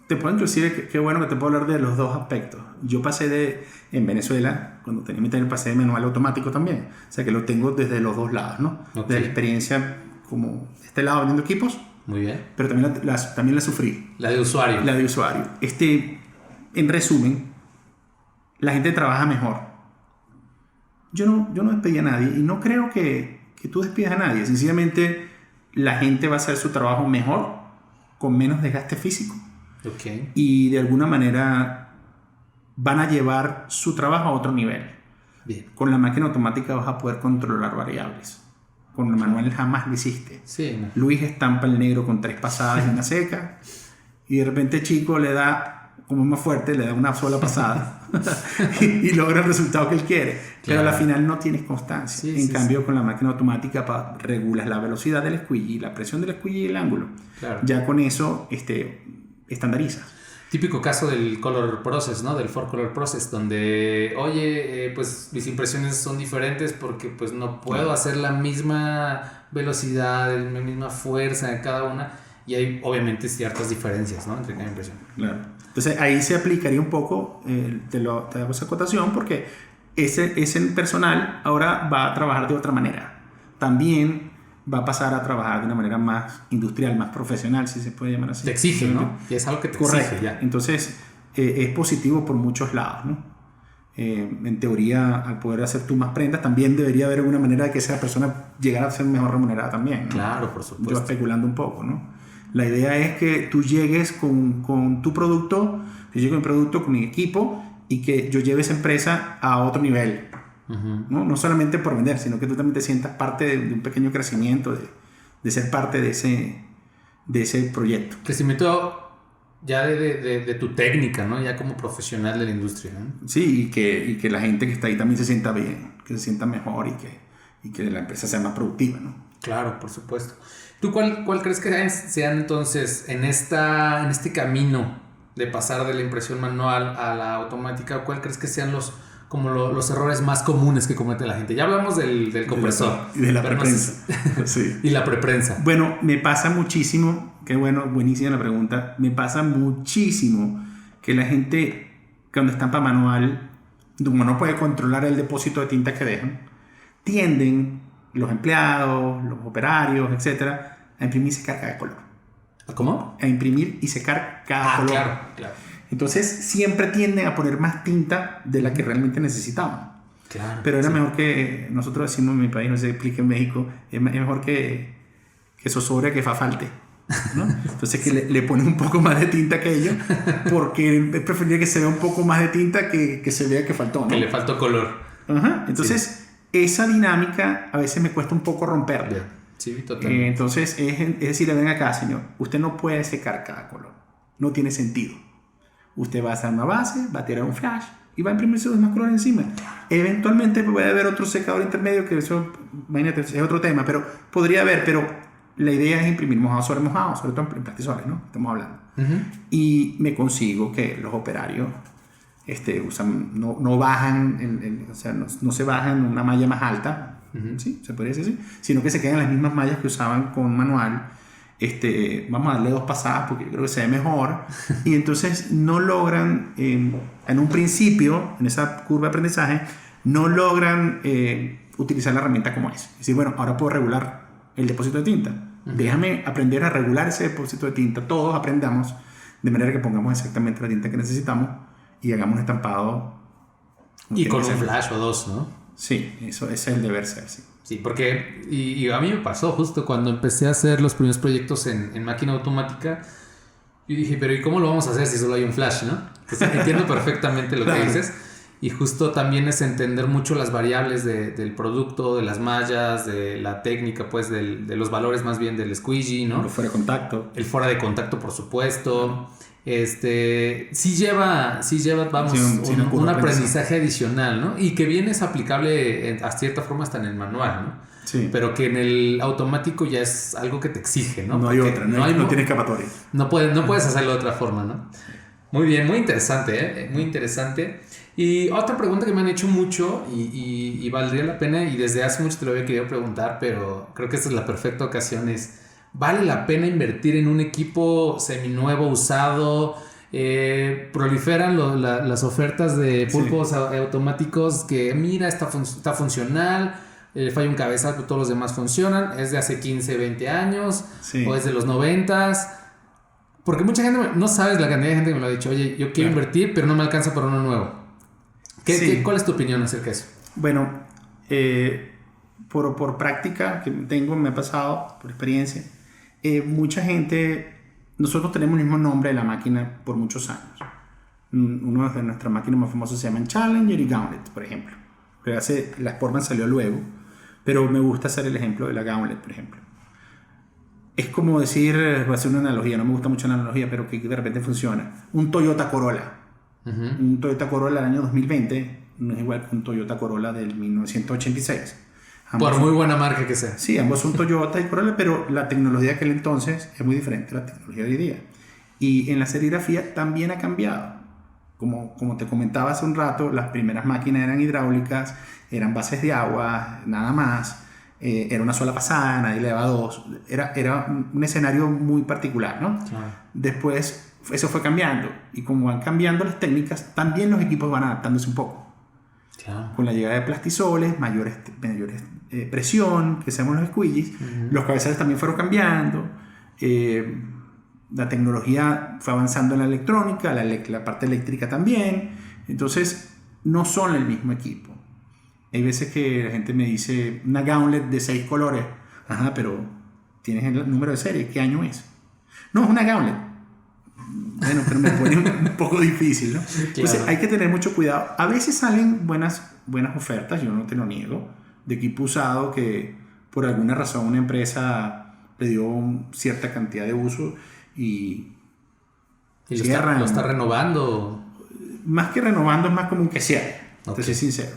Te puedo inclusive, qué bueno que te puedo hablar de los dos aspectos. Yo pasé en Venezuela, cuando tenía mi taller, pasé de manual a automático también. O sea que lo tengo desde los dos lados, ¿no? Okay. De la experiencia como este lado vendiendo equipos. Muy bien. Pero también la sufrí. La de usuario. En resumen, la gente trabaja mejor. Yo no despedí a nadie y no creo que tú despidas a nadie. Sencillamente, la gente va a hacer su trabajo mejor, con menos desgaste físico. Okay. Y de alguna manera van a llevar su trabajo a otro nivel. Bien. Con la máquina automática vas a poder controlar variables. Con el manual jamás lo hiciste. Sí. Luis estampa el negro con 3 pasadas y una seca. Y de repente Chico le da, como es más fuerte, le da una sola pasada. y logra el resultado que él quiere. Claro. Pero al final no tienes constancia. En cambio, con la máquina automática regulas la velocidad del squeegee, la presión del squeegee y el ángulo. Claro. Ya con eso estandarizas. Típico caso del color process, ¿no? Del 4-color process, donde, pues mis impresiones son diferentes porque pues no puedo hacer la misma velocidad, la misma fuerza de cada una, y hay obviamente ciertas diferencias, ¿no? Entre cada impresión. Claro. Entonces ahí se aplicaría un poco, te hago esa acotación, porque ese personal ahora va a trabajar de otra manera. También va a pasar a trabajar de una manera más industrial, más profesional, si se puede llamar así. Te exige, ¿no? Y es algo que te exige ya. Entonces, es positivo por muchos lados, ¿no? En teoría, al poder hacer tú más prendas, también debería haber alguna manera de que esa persona llegara a ser mejor remunerada también, ¿no? Claro, por supuesto. Yo especulando un poco, ¿no? La idea es que tú llegues con tu producto, yo llego con mi producto, con mi equipo, y que yo lleve esa empresa a otro nivel. No solamente por vender, sino que tú también te sientas parte de un pequeño crecimiento, de ser parte de ese proyecto. Crecimiento ya de tu técnica, ¿no? Ya como profesional de la industria, ¿no? Sí, y que la gente que está ahí también se sienta bien, que se sienta mejor y que la empresa sea más productiva, ¿no? Claro, por supuesto. ¿Tú cuál crees que sean entonces en este camino de pasar de la impresión manual a la automática, ¿cuál crees que sean los errores más comunes que comete la gente? Ya hablamos del compresor. Y de la preprensa. Sí. Y la preprensa. Bueno, me pasa muchísimo, qué bueno, buenísima la pregunta, me pasa muchísimo que la gente cuando estampa manual, como no puede controlar el depósito de tinta que dejan, tienden los empleados, los operarios, etcétera, a imprimir y secar cada color. ¿Cómo? A imprimir y secar cada color. Claro. Entonces siempre tienden a poner más tinta de la que realmente necesitaban. Claro. Pero era mejor que, nosotros decimos en mi país, no se explica en México, es mejor que eso sobre que fa falte, ¿no? Entonces que le pone un poco más de tinta que ellos, porque es preferible que se vea un poco más de tinta que se vea que faltó, ¿no? Que le faltó color. Ajá. Entonces esa dinámica a veces me cuesta un poco romperla. Sí, totalmente. Entonces es decir, ven acá, señor, usted no puede secar cada color, no tiene sentido. Usted va a hacer una base, va a tirar un flash y va a imprimir sus demás colores encima. Eventualmente puede haber otro secador intermedio, que eso, imagínate, es otro tema, pero podría haber, pero la idea es imprimir mojado, sobre todo en plastisoles, ¿no? Estamos hablando. Y me consigo que los operarios no bajan, o sea, no se bajan una malla más alta, ¿sí? Se podría decir así, sino que se quedan las mismas mallas que usaban con manual. Vamos a darle 2 pasadas porque yo creo que se ve mejor, y entonces no logran en un principio, en esa curva de aprendizaje, no logran utilizar la herramienta como es. Es decir, bueno, ahora puedo regular el depósito de tinta, déjame aprender a regular ese depósito de tinta, todos aprendamos de manera que pongamos exactamente la tinta que necesitamos y hagamos un estampado y con un flash o 2, ¿no? Sí, eso es el deber ser, sí. Sí, porque y a mí me pasó justo cuando empecé a hacer los primeros proyectos en máquina automática. Y dije, pero ¿y cómo lo vamos a hacer si solo hay un flash, no? Entonces, entiendo perfectamente lo que dices. Y justo también es entender mucho las variables del producto, de las mallas, de la técnica, pues, de los valores más bien del squeegee, ¿no? El fuera de contacto. El fuera de contacto, por supuesto. Sí lleva vamos, un aprendizaje adicional, ¿no? Y que bien es aplicable a cierta forma hasta en el manual, ¿no? Sí. Pero que en el automático ya es algo que te exige, ¿no? No hay otra, no tiene escapatoria. No puedes hacerlo de otra forma, ¿no? Muy bien, muy interesante, ¿eh? Muy interesante. Y otra pregunta que me han hecho mucho y valdría la pena, y desde hace mucho te lo había querido preguntar, pero creo que esta es la perfecta ocasión, es: ¿vale la pena invertir en un equipo seminuevo, usado? Proliferan las ofertas de pulpos automáticos que, mira, está funcional, falla un cabezazo, todos los demás funcionan, es de hace 15, 20 años, o es de los 90s. Porque mucha gente, no sabes la cantidad de gente que me lo ha dicho: oye, yo quiero invertir, pero no me alcanza para uno nuevo. ¿Cuál es tu opinión acerca de eso? Bueno, por práctica que tengo, me ha pasado, por experiencia, mucha gente, nosotros tenemos el mismo nombre de la máquina por muchos años. Uno de nuestras máquinas más famosas se llaman Challenger y Gauntlet, por ejemplo. La Sportman salió luego, pero me gusta hacer el ejemplo de la Gauntlet, por ejemplo. Es como decir, voy a hacer una analogía, no me gusta mucho la analogía, pero que de repente funciona. Un Toyota Corolla. Un Toyota Corolla del año 2020 no es igual que un Toyota Corolla del 1986. Por muy buena marca que sea. Sí, ambos son Toyota y Corolla, pero la tecnología de aquel entonces es muy diferente a la tecnología de hoy día. Y en la serigrafía también ha cambiado. Como te comentaba hace un rato, las primeras máquinas eran hidráulicas, eran bases de agua, nada más. Era una sola pasada, nadie le daba 2. Era un escenario muy particular, ¿no? Claro. Después eso fue cambiando. Y como van cambiando las técnicas, también los equipos van adaptándose un poco. Claro. Con la llegada de plastisoles, mayores presión, que seamos los squeegees, los cabezales también fueron cambiando, la tecnología fue avanzando en la electrónica, la parte eléctrica también, entonces no son el mismo equipo. Hay veces que la gente me dice una Gauntlet de 6 colores, ajá, pero tienes el número de serie, ¿qué año es? No, es una Gauntlet. Bueno, pero me pone un poco difícil, ¿no? Claro. Entonces hay que tener mucho cuidado. A veces salen buenas ofertas, yo no te lo niego, de equipo usado que por alguna razón una empresa le dio cierta cantidad de uso y lo está renovando. Más que renovando, es más común que cierre, te soy sincero.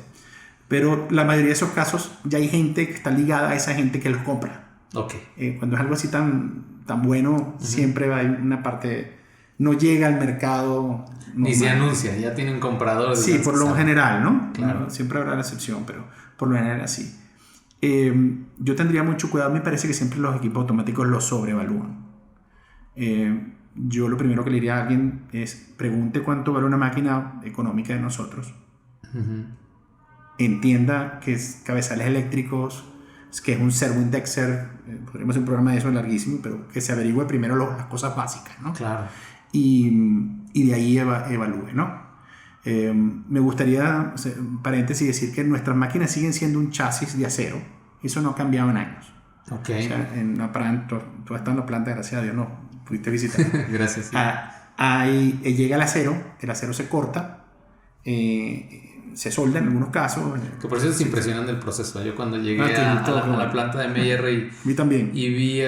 Pero la mayoría de esos casos ya hay gente que está ligada a esa gente que los compra. Cuando es algo así tan bueno, siempre hay una parte no llega al mercado Ni se normal. anuncia, ya tiene un comprador. Sí, por lo general, ¿no? Claro. Siempre habrá la excepción, pero por lo general así. Yo tendría mucho cuidado, me parece que siempre los equipos automáticos los sobrevalúan. Yo lo primero que le diría a alguien es pregunte cuánto vale una máquina económica de nosotros. Entienda que es cabezales eléctricos, que es un servoindexer, podríamos hacer un programa de eso larguísimo, pero que se averigüe primero las cosas básicas, ¿no? Claro. Y de ahí evalúe, ¿no? Me gustaría, paréntesis, decir que nuestras máquinas siguen siendo un chasis de acero. Eso no ha cambiado en años. Okay. O sea, en la planta, tú estás en la planta, gracias a Dios, no pudiste visitar. Gracias. Sí. Llega el acero se corta, se solda en algunos casos. Que por eso es impresionante el proceso. Yo cuando llegué a la planta de Meyer y vi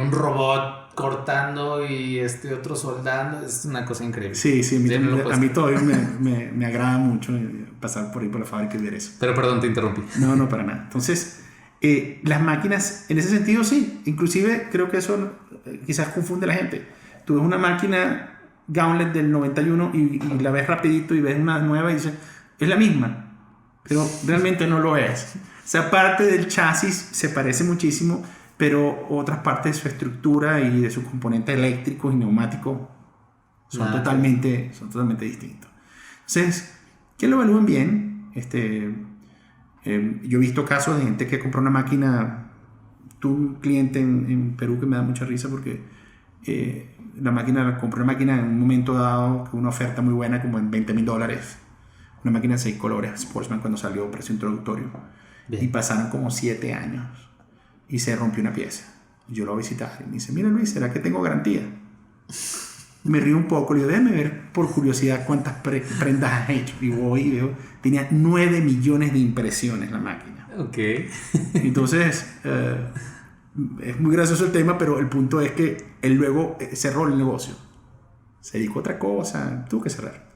un robot cortando y otro soldando, es una cosa increíble. Sí, a mí todavía me agrada mucho pasar por ahí por la fábrica y ver eso. Pero perdón, te interrumpí. No, para nada. Entonces, las máquinas, en ese sentido, sí. Inclusive, creo que eso quizás confunde a la gente. Tú ves una máquina Gauntlet del 91 y la ves rapidito y ves una nueva y dices, es la misma. Pero realmente no lo es. O sea, parte del chasis se parece muchísimo, pero otras partes de su estructura y de sus componentes eléctricos y neumáticos son totalmente distintos. Entonces, que lo evalúen bien. Yo he visto casos de gente que compra una máquina. Tuve un cliente en Perú que me da mucha risa porque compró una máquina en un momento dado con una oferta muy buena, como en $20,000. Una máquina de 6 colores, Sportsman, cuando salió, precio introductorio. Bien. Y pasaron como 7 años y se rompió una pieza. Yo lo voy a visitar y me dice, mira Luis, ¿será que tengo garantía? Me río un poco, le digo, déjame ver por curiosidad cuántas prendas has hecho. Y voy y veo, tenía 9 millones de impresiones la máquina. Ok. Entonces, es muy gracioso el tema, pero el punto es que él luego cerró el negocio. Se dedicó a otra cosa, tuvo que cerrar.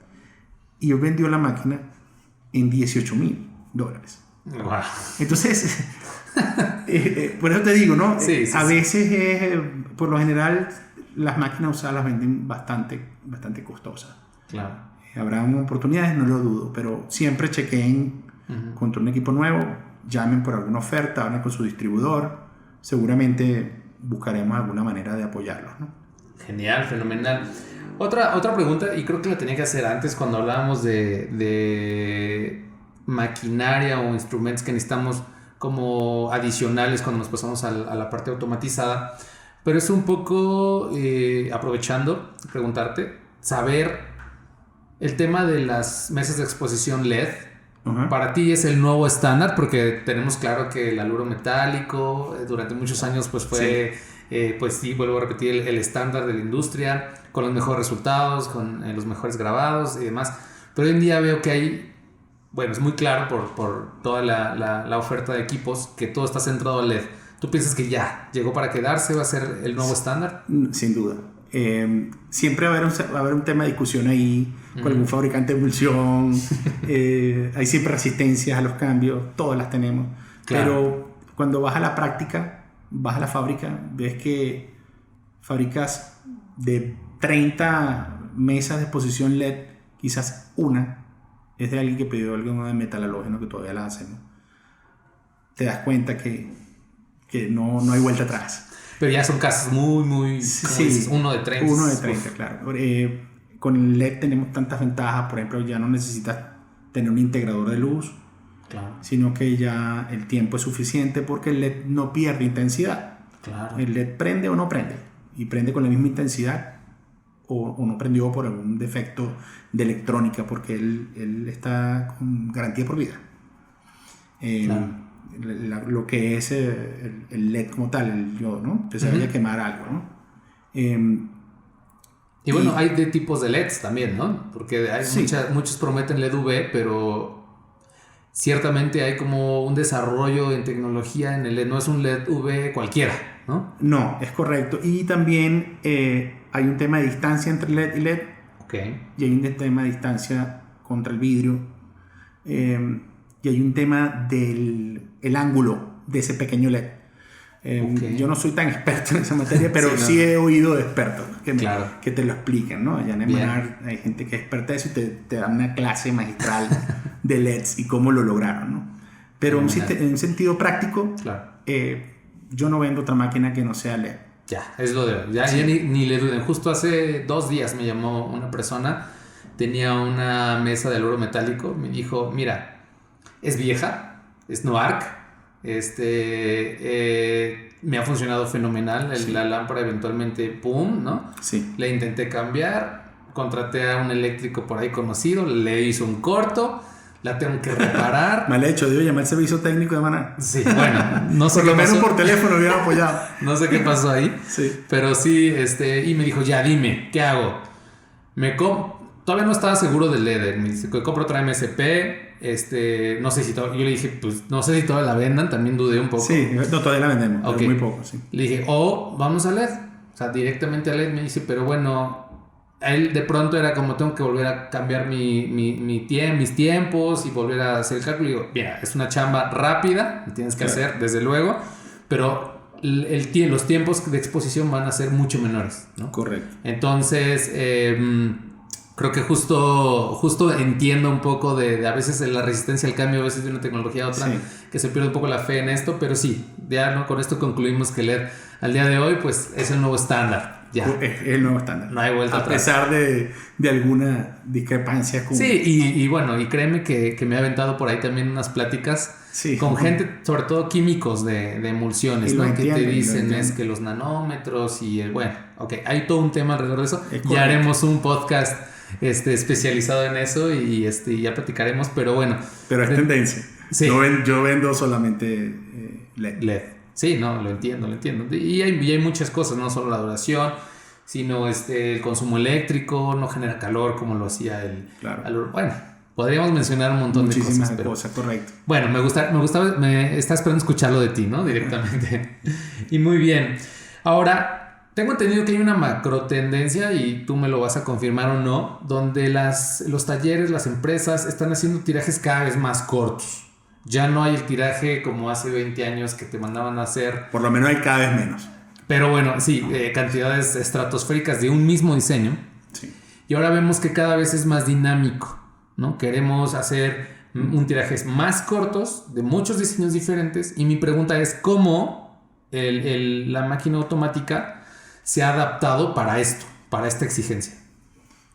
Y él vendió la máquina en $18,000. Wow. Entonces, por eso te digo, ¿no? Sí, a veces, por lo general, las máquinas usadas las venden bastante costosas. Claro. Habrá oportunidades, no lo dudo, pero siempre chequeen contra un equipo nuevo, llamen por alguna oferta, hablen con su distribuidor, seguramente buscaremos alguna manera de apoyarlos, ¿no? Genial, fenomenal. Otra pregunta, y creo que la tenía que hacer antes cuando hablábamos de maquinaria o instrumentos que necesitamos como adicionales cuando nos pasamos a la parte automatizada, pero es un poco aprovechando, preguntarte, saber el tema de las mesas de exposición LED. Para ti es el nuevo estándar porque tenemos claro que el aluro metálico durante muchos años pues fue pues sí, vuelvo a repetir, el estándar de la industria con los mejores resultados, con los mejores grabados y demás, pero hoy en día veo que hay, bueno, es muy claro por toda la oferta de equipos que todo está centrado al LED. ¿Tú piensas que ya llegó para quedarse, va a ser el nuevo estándar? Sin duda. Siempre va a haber un tema de discusión ahí con algún fabricante de emulsión. Hay siempre resistencias a los cambios, todas las tenemos. Claro. Pero cuando vas a la práctica, vas a la fábrica, ves que fábricas de 30 mesas de exposición LED, quizás una es de alguien que pidió algo de metal halógeno, que todavía la hacemos. Te das cuenta que no hay vuelta atrás. Pero ya son casos muy sí, dices, uno de 30. Uno de 30, claro. Con el LED tenemos tantas ventajas. Por ejemplo, ya no necesitas tener un integrador de luz, claro, sino que ya el tiempo es suficiente porque el LED no pierde intensidad. Claro. El LED prende o no prende, y prende con la misma intensidad o no prendió por algún defecto de electrónica, porque él está con garantía por vida. Claro. Lo que es el LED como tal, el diodo, ¿no? Que se vaya a quemar algo, ¿no? Y bueno, hay de tipos de LEDs también, ¿no? Porque hay muchos prometen LED UV, pero ciertamente hay como un desarrollo en tecnología en el LED. No es un LED UV cualquiera, ¿no? No, es correcto. Y también hay un tema de distancia entre LED y LED. Okay. Y hay un tema de distancia contra el vidrio. Y hay un tema del ángulo de ese pequeño LED. Okay. Yo no soy tan experto en esa materia, pero sí he oído de expertos, ¿no? Claro. que te lo explican, ¿no? Allá en Emanar hay gente que es experta de eso y te dan una clase magistral de LEDs y cómo lo lograron, ¿no? Pero en un sentido práctico, claro. Yo no vendo otra máquina que no sea LED. Ya, es lo de hoy. Ya ni le duden. Justo hace 2 días me llamó una persona, tenía una mesa de oro metálico, me dijo, mira, es vieja, es Noarc, me ha funcionado fenomenal, la lámpara eventualmente, ¡pum!, ¿no? Sí. Le intenté cambiar, contraté a un eléctrico por ahí conocido, le hizo un corto, la tengo que reparar. Mal hecho, debo llamar al servicio técnico de Emanar. Sí, bueno, no sé por qué lo menos pasó. por teléfono hubiera apoyado. No sé qué pasó ahí. Sí. Pero sí, y me dijo, ya dime, ¿qué hago? Todavía no estaba seguro del LED. Me dice, compro otra MSP. No sé si yo le dije, pues no sé si todavía la vendan, también dudé un poco. Sí, no, todavía la vendemos, Okay. pero muy poco, sí. Le dije, vamos a LED. O sea, directamente a LED. Me dice, pero bueno, a él de pronto era como tengo que volver a cambiar mis tiempos y volver a hacer el cálculo. Y digo, mira, es una chamba rápida, lo tienes que hacer, desde luego, pero los tiempos de exposición van a ser mucho menores, ¿no? Correcto. Entonces, creo que justo entiendo un poco de a veces la resistencia al cambio, a veces de una tecnología a otra, que se pierde un poco la fe en esto, pero sí, ya no, con esto concluimos que LED al día de hoy pues es el nuevo estándar. Ya. Es el nuevo estándar. No hay vuelta atrás. A pesar de alguna discrepancia. Sí, y bueno, y créeme que me ha aventado por ahí también unas pláticas con gente, sobre todo químicos de emulsiones, ¿no? Que te dicen es que los nanómetros y bueno, ok, hay todo un tema alrededor de eso. Ya haremos un podcast especializado en eso y ya platicaremos, pero bueno. Pero es tendencia. Sí. Yo vendo solamente LED. Sí, no, lo entiendo. Y hay muchas cosas, no solo la duración, sino el consumo eléctrico, no genera calor como lo hacía bueno, podríamos mencionar un montón de cosas. Muchísimas cosas, correcto. Bueno, me está esperando escucharlo de ti, ¿no? Directamente. Y muy bien. Ahora, tengo entendido que hay una macro tendencia, y tú me lo vas a confirmar o no, donde los talleres, las empresas están haciendo tirajes cada vez más cortos. Ya no hay el tiraje como hace 20 años que te mandaban a hacer. Por lo menos hay cada vez menos. Pero bueno, sí, cantidades estratosféricas de un mismo diseño. Sí. Y ahora vemos que cada vez es más dinámico, ¿no? Queremos hacer un tirajes más cortos de muchos diseños diferentes. Y mi pregunta es, ¿cómo la máquina automática se ha adaptado para esto, para esta exigencia?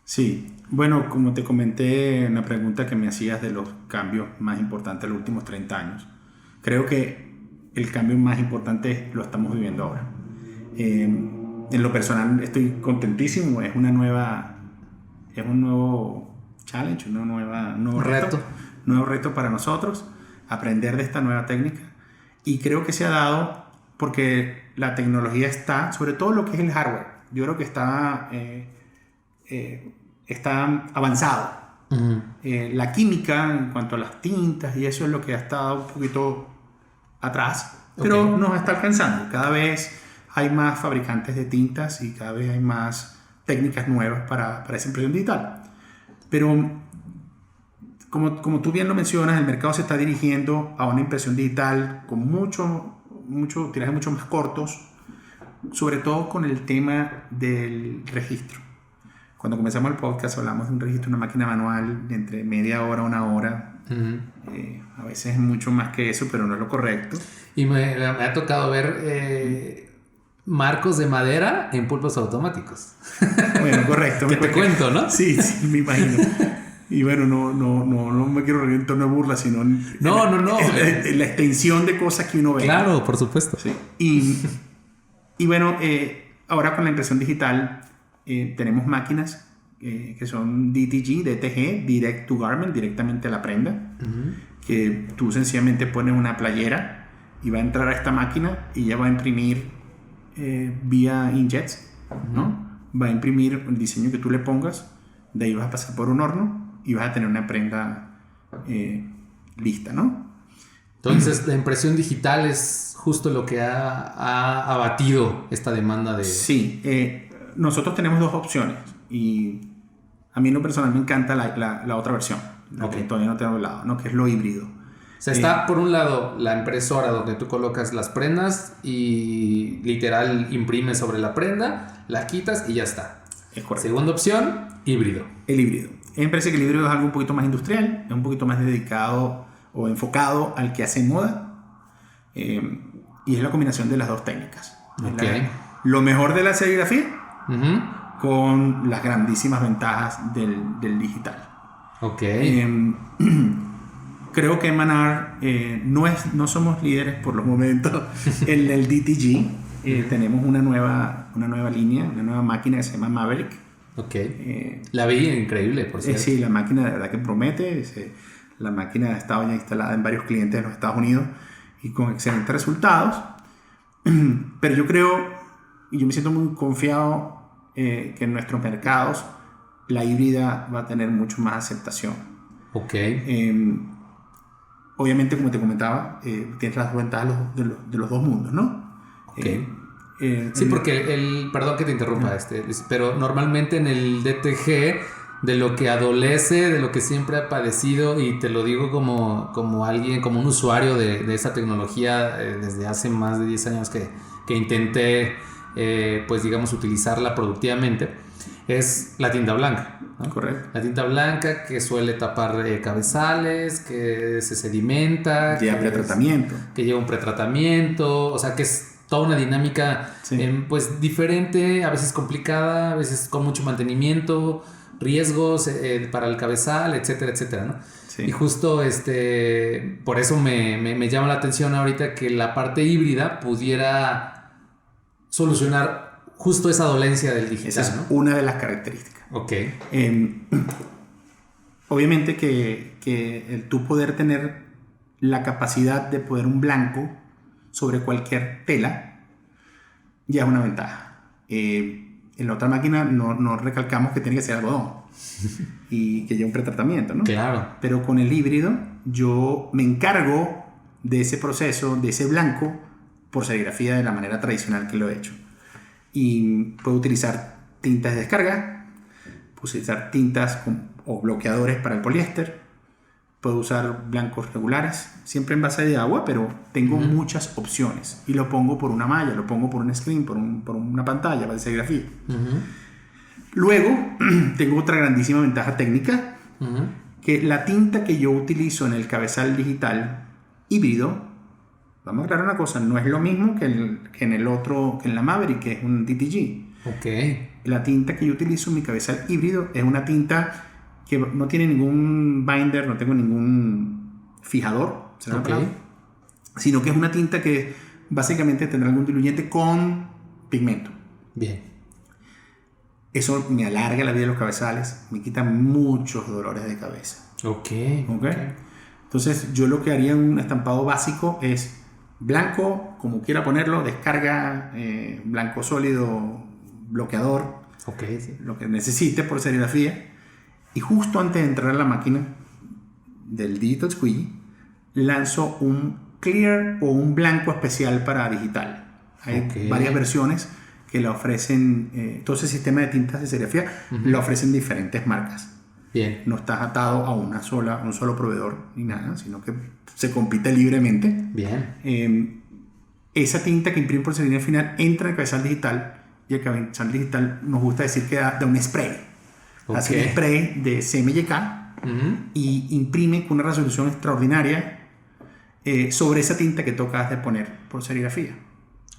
Sí. Bueno, como te comenté en la pregunta que me hacías de los cambios más importantes de los últimos 30 años, creo que el cambio más importante lo estamos viviendo ahora. En lo personal estoy contentísimo, es un nuevo challenge, un nuevo reto para nosotros, aprender de esta nueva técnica, y creo que se ha dado porque la tecnología está, sobre todo lo que es el hardware, yo creo que está avanzado. Uh-huh. La química en cuanto a las tintas y eso es lo que ha estado un poquito atrás, pero nos está alcanzando. Cada vez hay más fabricantes de tintas y cada vez hay más técnicas nuevas para esa impresión digital. Pero como tú bien lo mencionas, el mercado se está dirigiendo a una impresión digital con tirajes mucho más cortos, sobre todo con el tema del registro. Cuando comenzamos el podcast hablamos de un registro de una máquina manual de entre media hora a una hora. Uh-huh. A veces es mucho más que eso, pero no es lo correcto. Y me ha tocado ver marcos de madera en pulpos automáticos. Bueno, correcto. Que te cuento, ¿no? Sí, me imagino. Y bueno, no me quiero reír en tono de burla, sino No. La extensión de cosas que uno ve. Claro, por supuesto. Sí. Y bueno, ahora con la impresión digital tenemos máquinas que son DTG, Direct to Garment, directamente a la prenda. Uh-huh. Que tú sencillamente pones una playera y va a entrar a esta máquina y ya va a imprimir vía inkjets, uh-huh. ¿no? Va a imprimir el diseño que tú le pongas, de ahí vas a pasar por un horno y vas a tener una prenda lista, ¿no? Entonces la impresión digital es justo lo que ha abatido esta demanda de... Sí, nosotros tenemos 2 opciones y a mí en lo personal me encanta la otra versión, la que todavía no tengo hablado, ¿no? Que es lo híbrido. O sea, está por un lado la impresora donde tú colocas las prendas y literal imprimes sobre la prenda, la quitas y ya está. Es correcto. Segunda opción, híbrido. El híbrido. Me parece que el híbrido es algo un poquito más industrial, es un poquito más dedicado o enfocado al que hace moda. Y es la combinación de las dos técnicas. Okay. Lo mejor de la serigrafía Uh-huh. con las grandísimas ventajas del digital. Ok. Creo que Emanar no somos líderes por los momentos en el DTG. Tenemos una nueva línea, una nueva máquina que se llama Maverick. Ok. La vi increíble, por cierto. Sí, la máquina de verdad que promete. La máquina ha estado ya instalada en varios clientes de los Estados Unidos y con excelentes resultados. Pero yo creo, y yo me siento muy confiado que en nuestros mercados la híbrida va a tener mucho más aceptación. Ok. Obviamente, como te comentaba, tienes las ventajas de los dos mundos, ¿no? Ok. Sí, porque perdón que te interrumpa, pero normalmente en el DTG, de lo que adolece, de lo que siempre ha padecido, y te lo digo como alguien, como un usuario de esa tecnología desde hace más de 10 años que intenté, pues digamos, utilizarla productivamente, es la tinta blanca, ¿no? Correcto. La tinta blanca que suele tapar cabezales, que se sedimenta, lleva pretratamiento. Que lleva un pretratamiento, o sea que es toda una dinámica pues diferente, a veces complicada, a veces con mucho mantenimiento, riesgos para el cabezal, etcétera, etcétera, ¿no? Sí. Y justo por eso me llama la atención ahorita que la parte híbrida pudiera solucionar justo esa dolencia del digital. Esa es, ¿no? Una de las características. Ok. Obviamente que el tú poder tener la capacidad de poder un blanco sobre cualquier tela ya es una ventaja. En la otra máquina no recalcamos que tiene que ser algodón y que lleva un pretratamiento, ¿no? Claro. Pero con el híbrido yo me encargo de ese proceso, de ese blanco, por serigrafía de la manera tradicional que lo he hecho. Y puedo utilizar tintas de descarga, puedo utilizar tintas o bloqueadores para el poliéster, puedo usar blancos regulares, siempre en base de agua, pero tengo muchas opciones. Y lo pongo por una malla, lo pongo por un screen, por una pantalla para serigrafía. Luego, tengo otra grandísima ventaja técnica, que la tinta que yo utilizo en el cabezal digital híbrido, vamos a aclarar una cosa, no es lo mismo que en el otro, que en la Maverick, que es un DTG. Ok. La tinta que yo utilizo en mi cabezal híbrido es una tinta que no tiene ningún binder, no tengo ningún fijador, sino que es una tinta que básicamente tendrá algún diluyente con pigmento. Bien. Eso me alarga la vida de los cabezales, me quita muchos dolores de cabeza. Ok. Entonces yo lo que haría en un estampado básico es blanco, como quiera ponerlo, descarga, blanco sólido, bloqueador, lo que necesite por serigrafía. Y justo antes de entrar a la máquina del Digital Squeegee, lanzo un clear o un blanco especial para digital. Hay varias versiones que la ofrecen, todo ese sistema de tintas de serigrafía lo ofrecen diferentes marcas. Bien. No estás atado a un solo proveedor ni nada, sino que se compite libremente. Bien. Esa tinta que imprime por serigrafía final entra en el cabezal digital, y el cabezal digital nos gusta decir que da un spray. Hace un spray de CMYK y imprime con una resolución extraordinaria sobre esa tinta que tú acabas de poner por serigrafía.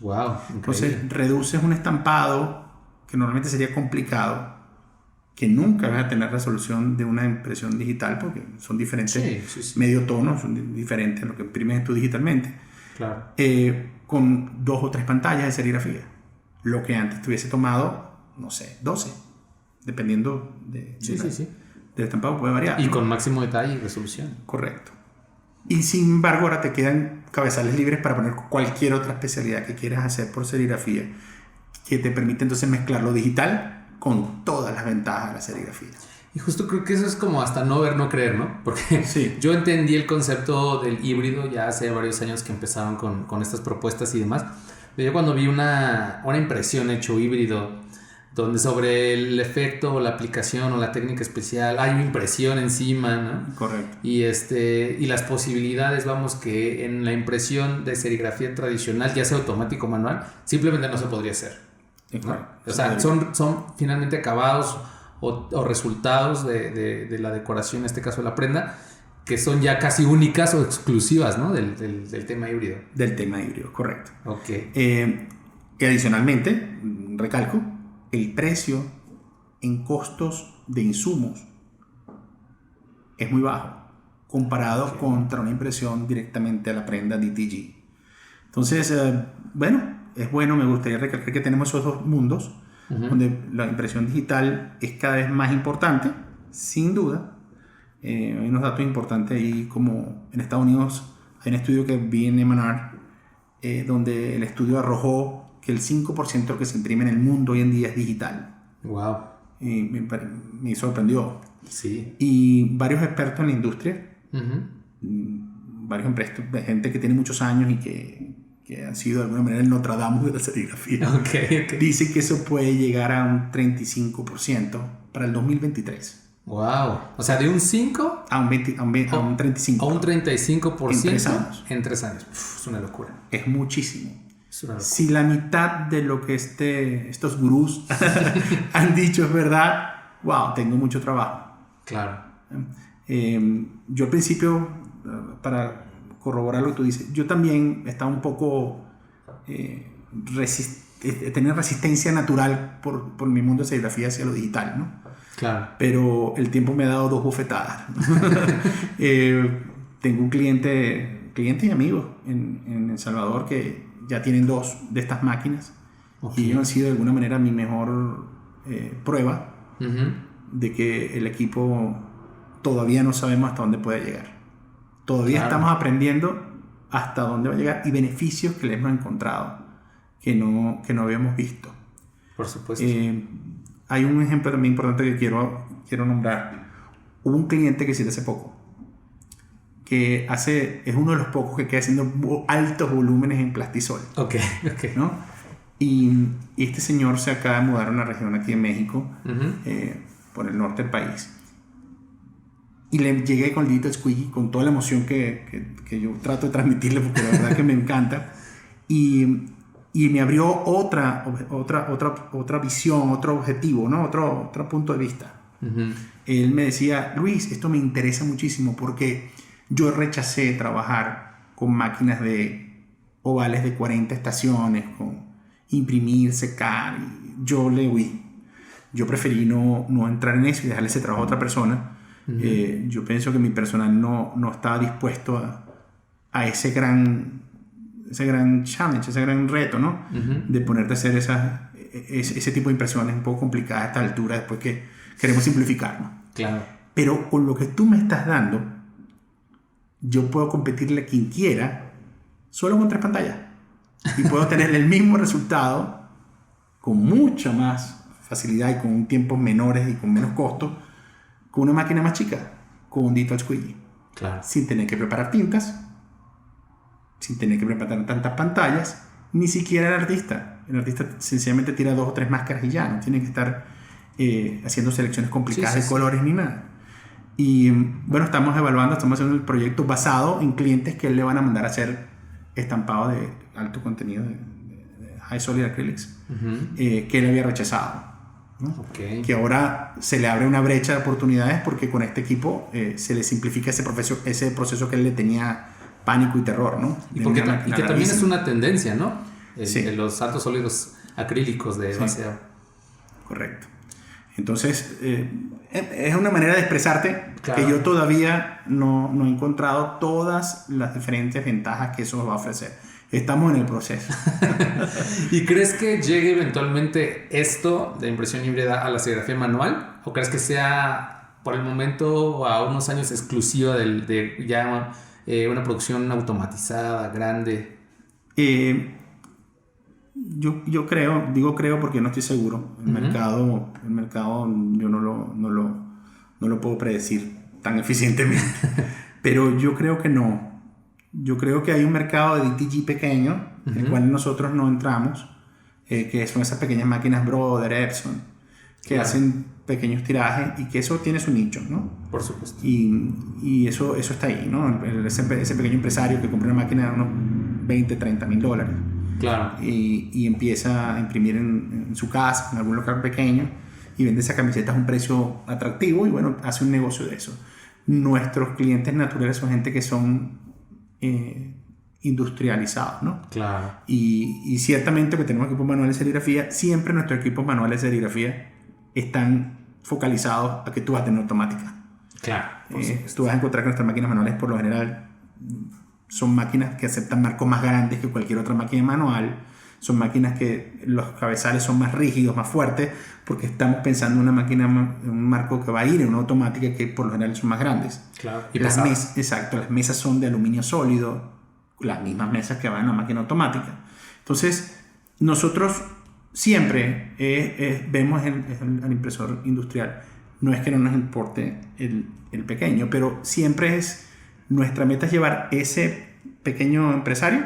Wow. Entonces reduces un estampado que normalmente sería complicado, que nunca vas a tener resolución de una impresión digital porque son diferentes, medio tono, son diferentes a lo que imprimes tú digitalmente. Claro. Con 2 o 3 pantallas de serigrafía. Lo que antes te hubiese tomado, no sé, 12. Dependiendo del estampado, puede variar. Y con máximo detalle y resolución. Correcto. Y sin embargo, ahora te quedan cabezales libres para poner cualquier otra especialidad que quieras hacer por serigrafía, que te permite entonces mezclar lo digital con todas las ventajas de la serigrafía. Y justo creo que eso es como hasta no ver, no creer, ¿no? Porque yo entendí el concepto del híbrido ya hace varios años que empezaron con estas propuestas y demás. Pero yo cuando vi una impresión hecho híbrido donde sobre el efecto o la aplicación o la técnica especial hay una impresión encima, ¿no? Correcto. Y las posibilidades, vamos, que en la impresión de serigrafía tradicional, ya sea automático o manual, simplemente no se podría hacer, ¿no? O sea, son finalmente acabados o resultados de la decoración, en este caso de la prenda, que son ya casi únicas o exclusivas, ¿no? del tema híbrido. Del tema híbrido, correcto. Ok. Y adicionalmente, recalco, el precio en costos de insumos es muy bajo comparado contra una impresión directamente a la prenda DTG. Entonces, es bueno, me gustaría recalcar que tenemos esos dos mundos, donde la impresión digital es cada vez más importante, sin duda. Hay unos datos importantes ahí, como en Estados Unidos hay un estudio que vi en M&R, donde el estudio arrojó que el 5% que se imprime en el mundo hoy en día es digital. Wow. Y me sorprendió. Sí. Y varios expertos en la industria, varios gente que tiene muchos años y que han sido de alguna manera el Nostradamus de la serigrafía, dice que eso puede llegar a un 35% para el 2023. Wow. O sea, de un 5 a un 35%. A un 35% en 3 años. En 3 años. Es una locura. Es muchísimo. Es una locura. Si la mitad de lo que estos gurús han dicho es verdad, wow, tengo mucho trabajo. Claro. Yo al principio, para corroborar lo que tú dices, yo también estaba un poco tenía resistencia natural por mi mundo de serigrafía hacia lo digital, ¿no? Claro. Pero el tiempo me ha dado 2 bofetadas. Tengo un cliente y amigo en El Salvador que ya tienen 2 de estas máquinas. Y ellos han sido de alguna manera mi mejor prueba de que el equipo todavía no sabemos hasta dónde puede llegar. Todavía estamos aprendiendo hasta dónde va a llegar y beneficios que le hemos encontrado que no habíamos visto. Por supuesto. Hay un ejemplo también importante que quiero nombrar. Hubo un cliente que hice hace poco, que es uno de los pocos que queda haciendo altos volúmenes en plastisol. Okay. ¿No? Y este señor se acaba de mudar a una región aquí en México, por el norte del país. Y le llegué con el Digital Squeegee, con toda la emoción que yo trato de transmitirle, porque la verdad que me encanta. Y me abrió otra visión, otro objetivo, ¿no? Otro punto de vista. Él me decía, Luis, esto me interesa muchísimo porque yo rechacé trabajar con máquinas de ovales de 40 estaciones, con imprimir, secar. Y yo le huí. Yo preferí no entrar en eso y dejarle ese trabajo a otra persona. Yo pienso que mi personal no estaba dispuesto a ese gran challenge, ese gran reto, ¿no? De ponerte a hacer ese tipo de impresiones un poco complicadas a esta altura, después que queremos simplificar, ¿no? Claro. Pero con lo que tú me estás dando, yo puedo competirle a quien quiera solo con 3 pantallas y puedo tener el mismo resultado con mucha más facilidad y con tiempos menores y con menos costo con una máquina más chica, con un Digital Squeegee. Claro. Sin tener que preparar tintas, sin tener que preparar tantas pantallas, ni siquiera el artista. El artista sencillamente tira 2 o 3 máscaras y ya, no tiene que estar haciendo selecciones complicadas de colores ni nada. Y bueno, estamos haciendo el proyecto basado en clientes que le van a mandar a hacer estampado de alto contenido de High Solid Acrylics, que él había rechazado, ¿no? Que ahora se le abre una brecha de oportunidades porque con este equipo se le simplifica ese proceso que él le tenía pánico y terror, ¿no? Y que también es una tendencia, ¿no? De los altos sólidos acrílicos de base A. Correcto. Entonces, es una manera de expresarte claro. que yo todavía no he encontrado todas las diferentes ventajas que eso nos va a ofrecer. Estamos en el proceso. ¿Y crees que llegue eventualmente esto de impresión híbrida a la serigrafía manual? ¿O crees que sea por el momento a unos años exclusiva de ya una producción automatizada, grande? Yo creo porque no estoy seguro. El mercado yo no lo puedo predecir tan eficientemente. Pero yo creo que no. Yo creo que hay un mercado de DTG pequeño, en el cual nosotros no entramos, que son esas pequeñas máquinas Brother, Epson, que hacen pequeños tirajes y que eso tiene su nicho, ¿no? Por supuesto. Y eso está ahí, ¿no? Ese pequeño empresario que compra una máquina de unos 20, 30 mil dólares. Claro. Y empieza a imprimir en su casa, en algún local pequeño, y vende esa camiseta a un precio atractivo y bueno, hace un negocio de eso. Nuestros clientes naturales son gente que son industrializados, ¿no? Claro. Y ciertamente que tenemos equipos manuales de serigrafía, siempre nuestros equipos manuales de serigrafía están focalizados a que tú vas a tener automática. Claro. Tú vas a encontrar que nuestras máquinas manuales por lo general son máquinas que aceptan marcos más grandes que cualquier otra máquina manual. Son máquinas que los cabezales son más rígidos, más fuertes, porque estamos pensando en una máquina, en un marco que va a ir en una automática que por lo general son más grandes. Claro. Y exacto, las mesas son de aluminio sólido, las mismas mesas que van en la máquina automática. Entonces, nosotros siempre vemos el impresor industrial. No es que no nos importe el pequeño, pero siempre nuestra meta es llevar ese pequeño empresario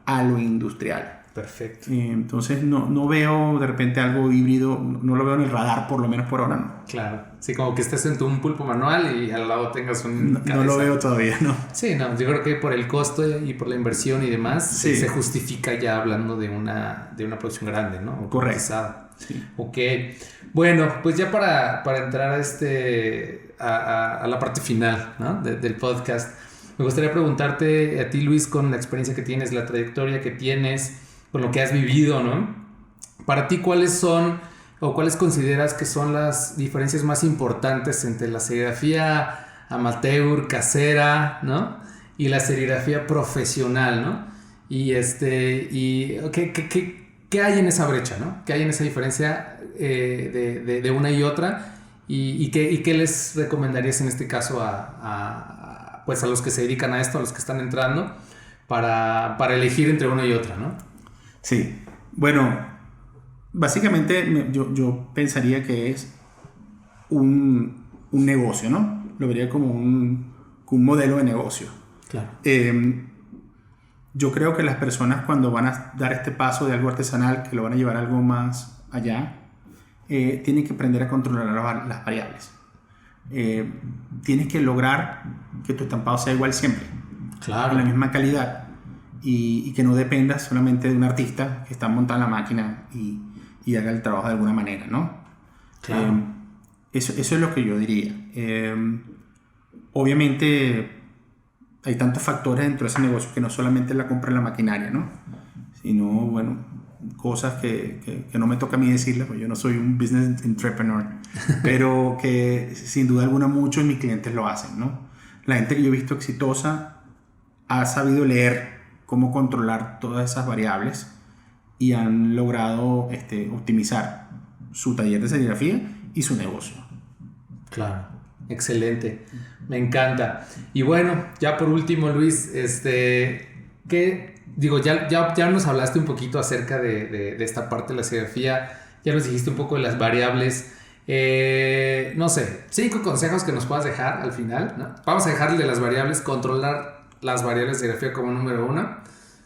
a lo industrial. Perfecto. Entonces no veo de repente algo híbrido, no lo veo en el radar, por lo menos por ahora no. Claro, sí, como que estés en un pulpo manual y al lado tengas un no lo veo todavía, ¿no? Sí, no, yo creo que por el costo y por la inversión y demás se justifica ya hablando de una producción grande, ¿no? Correcto. Sí. Ok, bueno, pues ya para entrar a la parte final, ¿no? del podcast, me gustaría preguntarte a ti, Luis, con la experiencia que tienes, la trayectoria que tienes, con lo que has vivido, ¿no? Para ti, ¿cuáles son o cuáles consideras que son las diferencias más importantes entre la serigrafía amateur, casera, ¿no? Y la serigrafía profesional, ¿no? Y ¿qué hay en esa brecha, ¿no? ¿Qué hay en esa diferencia de una y otra? ¿Y qué les recomendarías en este caso pues a los que se dedican a esto, a los que están entrando, para elegir entre una y otra, ¿no? Sí, bueno, básicamente yo pensaría que es un negocio, ¿no? Lo vería como un modelo de negocio. Claro. Yo creo que las personas cuando van a dar este paso de algo artesanal, que lo van a llevar a algo más allá, tienen que aprender a controlar las variables. Tienes que lograr que tu estampado sea igual siempre, claro, con la misma calidad, y que no dependas solamente de un artista que está montado en la máquina y haga el trabajo de alguna manera, ¿no? Claro. Eso es lo que yo diría. Obviamente hay tantos factores dentro de ese negocio que no solamente la compra de la maquinaria, ¿no? Sino, bueno, cosas que no me toca a mí decirlas, porque yo no soy un business entrepreneur, pero que sin duda alguna muchos de mis clientes lo hacen, ¿no? La gente que yo he visto exitosa ha sabido leer cómo controlar todas esas variables y han logrado optimizar su taller de serigrafía y su negocio. Claro, excelente, me encanta. Y bueno, ya por último, Luis, ya nos hablaste un poquito acerca de esta parte de la serigrafía, ya nos dijiste un poco de las variables. No sé, 5 consejos que nos puedas dejar al final, ¿no? Vamos a dejarle de las variables, controlar las variables de serigrafía como número 1.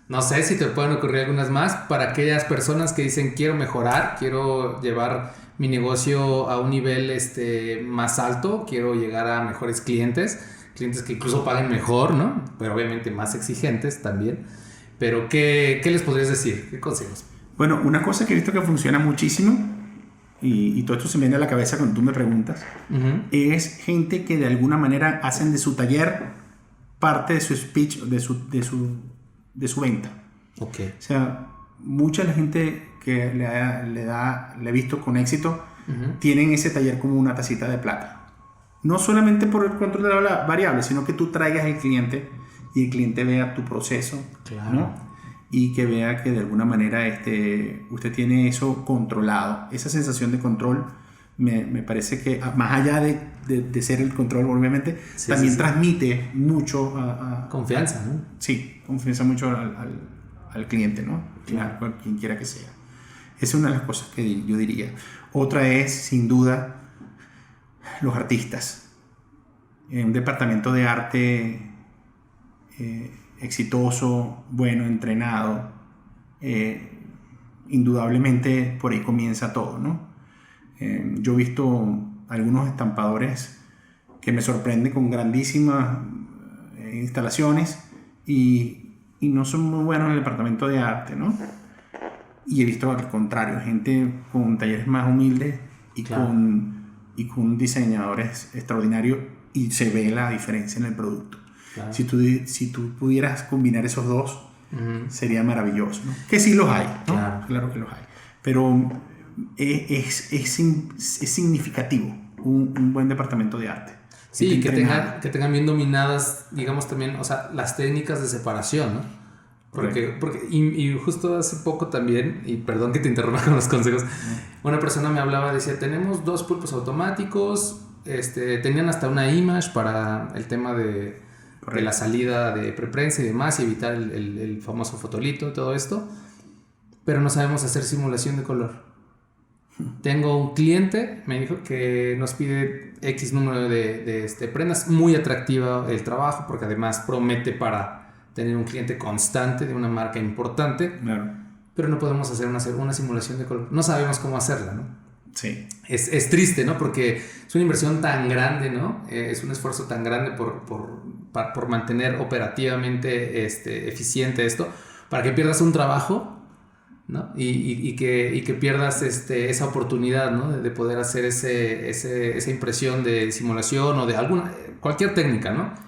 No sé si te pueden ocurrir algunas más para aquellas personas que dicen quiero mejorar, quiero llevar mi negocio a un nivel más alto, quiero llegar a mejores clientes que incluso paguen mejor, ¿no? Pero obviamente más exigentes también. Pero ¿qué les podrías decir? ¿Qué consejos? Bueno, una cosa que he visto que funciona muchísimo, y todo esto se me viene a la cabeza cuando tú me preguntas, es gente que de alguna manera hacen de su taller parte de su speech, de su venta. Okay. O sea, mucha de la gente que le he visto con éxito tienen ese taller como una tacita de plata. No solamente por el control de la variable, sino que tú traigas al cliente y el cliente vea tu proceso, claro, ¿no? Y que vea que de alguna manera usted tiene eso controlado. Esa sensación de control me parece que más allá de ser el control, obviamente, también transmite mucho confianza, ¿no? Sí, confianza mucho al cliente, ¿no? Claro. A quien quiera que sea. Esa es una de las cosas que yo diría. Otra es, sin duda, los artistas. En un departamento de arte exitoso, bueno, entrenado, indudablemente por ahí comienza todo, ¿no? Yo he visto algunos estampadores que me sorprenden con grandísimas instalaciones y no son muy buenos en el departamento de arte, ¿no? Y he visto al contrario, gente con talleres más humildes y, claro, con diseñadores extraordinarios, y se ve la diferencia en el producto. claro. Si tú pudieras combinar esos dos, sería maravilloso, ¿no? Que sí los hay, ¿no? Claro que los hay. Pero es significativo un buen departamento de arte. Sí, que tengan bien dominadas, digamos, también, o sea, las técnicas de separación, ¿no? Porque y justo hace poco también, y perdón que te interrumpa con los consejos, una persona me hablaba, decía, tenemos 2 pulpos automáticos, tenían hasta una image para el tema de la salida de preprensa y demás, y evitar el famoso fotolito y todo esto, pero no sabemos hacer simulación de color. Tengo un cliente, me dijo que nos pide X número de prendas, muy atractiva el trabajo, porque además promete para tener un cliente constante de una marca importante, claro, pero no podemos hacer una simulación de color, no sabemos cómo hacerla, ¿no? Sí. Es triste, ¿no? Porque es una inversión tan grande, ¿no? Es un esfuerzo tan grande por mantener operativamente eficiente esto, para que pierdas un trabajo, ¿no? Y que pierdas esa oportunidad, ¿no? De poder hacer esa impresión de simulación o de cualquier técnica, ¿no?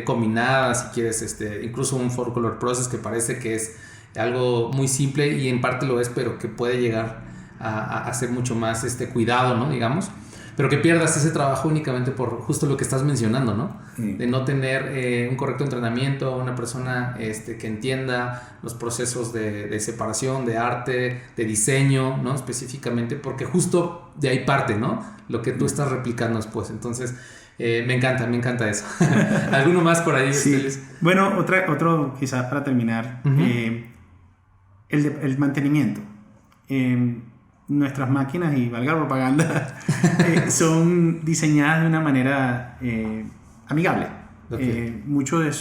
Combinada, si quieres, incluso un 4-color process, que parece que es algo muy simple y en parte lo es, pero que puede llegar a ser mucho más cuidado, ¿no? Digamos, pero que pierdas ese trabajo únicamente por justo lo que estás mencionando, ¿no? De no tener un correcto entrenamiento, una persona que entienda los procesos de separación, de arte, de diseño, ¿no? Específicamente, porque justo de ahí parte, ¿no? Lo que tú estás replicando después. Entonces, me encanta eso. ¿Alguno más por ahí? Sí. Bueno, otro quizás para terminar, el mantenimiento. Nuestras máquinas, y valga la propaganda, son diseñadas de una manera amigable. Okay. Muchos de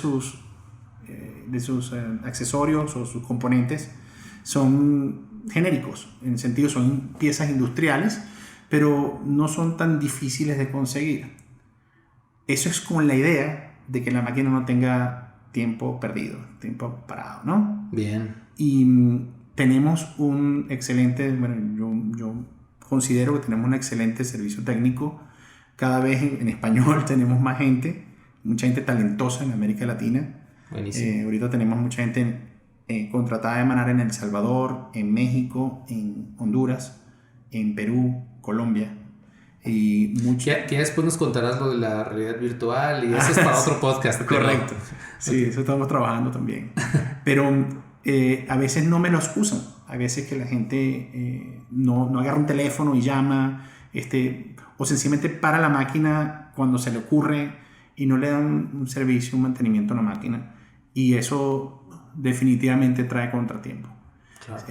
sus accesorios o sus componentes son genéricos, en el sentido son piezas industriales, pero no son tan difíciles de conseguir. Eso es con la idea de que la máquina no tenga tiempo perdido, tiempo parado, ¿no? Bien. Y tenemos un excelente, bueno, yo considero que tenemos un excelente servicio técnico. Cada vez en español tenemos más gente, mucha gente talentosa en América Latina. Buenísimo. Ahorita tenemos mucha gente contratada de manera en El Salvador, en México, en Honduras, en Perú, Colombia. Y que después nos contarás lo de la realidad virtual, y eso es para otro podcast. Correcto. Sí, eso estamos trabajando también. Pero a veces no me los usan. A veces que la gente no agarra un teléfono y llama, o sencillamente para la máquina cuando se le ocurre y no le dan un servicio, un mantenimiento a la máquina. Y eso definitivamente trae contratiempo. Claro.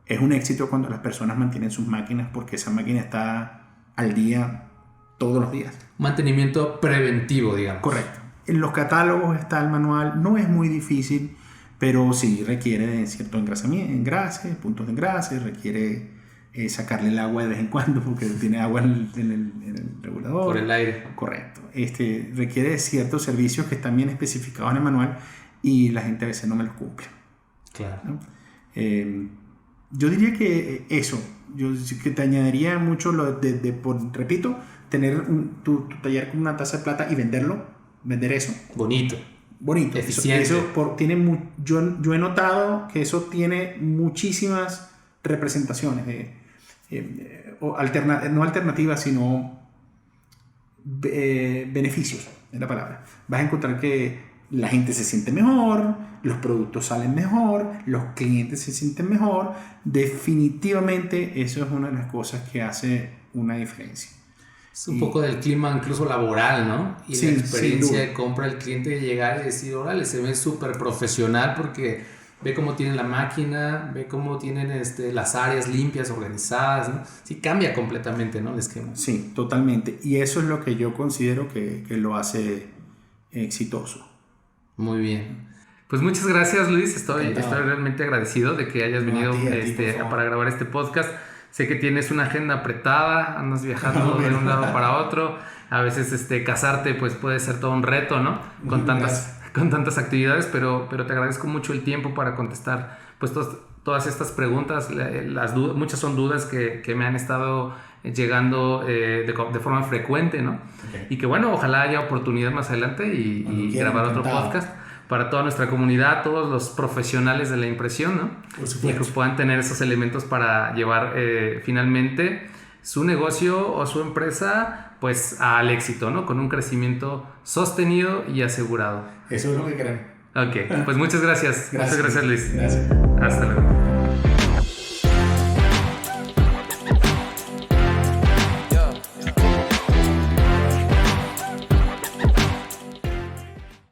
Es un éxito cuando las personas mantienen sus máquinas, porque esa máquina está al día todos los días. Mantenimiento preventivo, digamos. Correcto. En los catálogos está el manual, no es muy difícil, pero sí requiere de cierto engrase, puntos de engrase, requiere sacarle el agua de vez en cuando porque tiene agua en el regulador. Por el aire. Correcto. Requiere de ciertos servicios que están bien especificados en el manual y la gente a veces no me los cumple. Claro. ¿No? Yo diría que eso, yo que te añadiría mucho repito, tener tu taller con una taza de plata y vender eso. Bonito. Eficiente. Eso yo he notado que eso tiene muchísimas representaciones, no alternativas, sino beneficios, es la palabra. Vas a encontrar que la gente se siente mejor, los productos salen mejor, los clientes se sienten mejor. Definitivamente eso es una de las cosas que hace una diferencia. Es un poco del clima incluso laboral, ¿no? Y sí, la experiencia de compra del cliente, de llegar y decir, órale, se ve súper profesional porque ve cómo tienen la máquina, ve cómo tienen las áreas limpias, organizadas, ¿no? Sí, cambia completamente, ¿no? El esquema. Sí, totalmente. Y eso es lo que yo considero que lo hace exitoso. Muy bien. Pues muchas gracias, Luis. Estoy realmente agradecido de que hayas venido para grabar este podcast. Sé que tienes una agenda apretada, andas viajando de un lado para otro. A veces casarte pues puede ser todo un reto, ¿no? Con tantas actividades, pero te agradezco mucho el tiempo para contestar pues todas estas preguntas. Muchas son dudas que me han estado llegando de forma frecuente, ¿no? Okay. Y que bueno, ojalá haya oportunidad más adelante y grabar otro podcast para toda nuestra comunidad, todos los profesionales de la impresión, ¿no? Y que puedan tener esos elementos para llevar finalmente su negocio o su empresa pues al éxito, ¿no? Con un crecimiento sostenido y asegurado. Eso es lo que queremos. Ok, pues muchas gracias. Muchas gracias, Luis. Gracias. Hasta luego.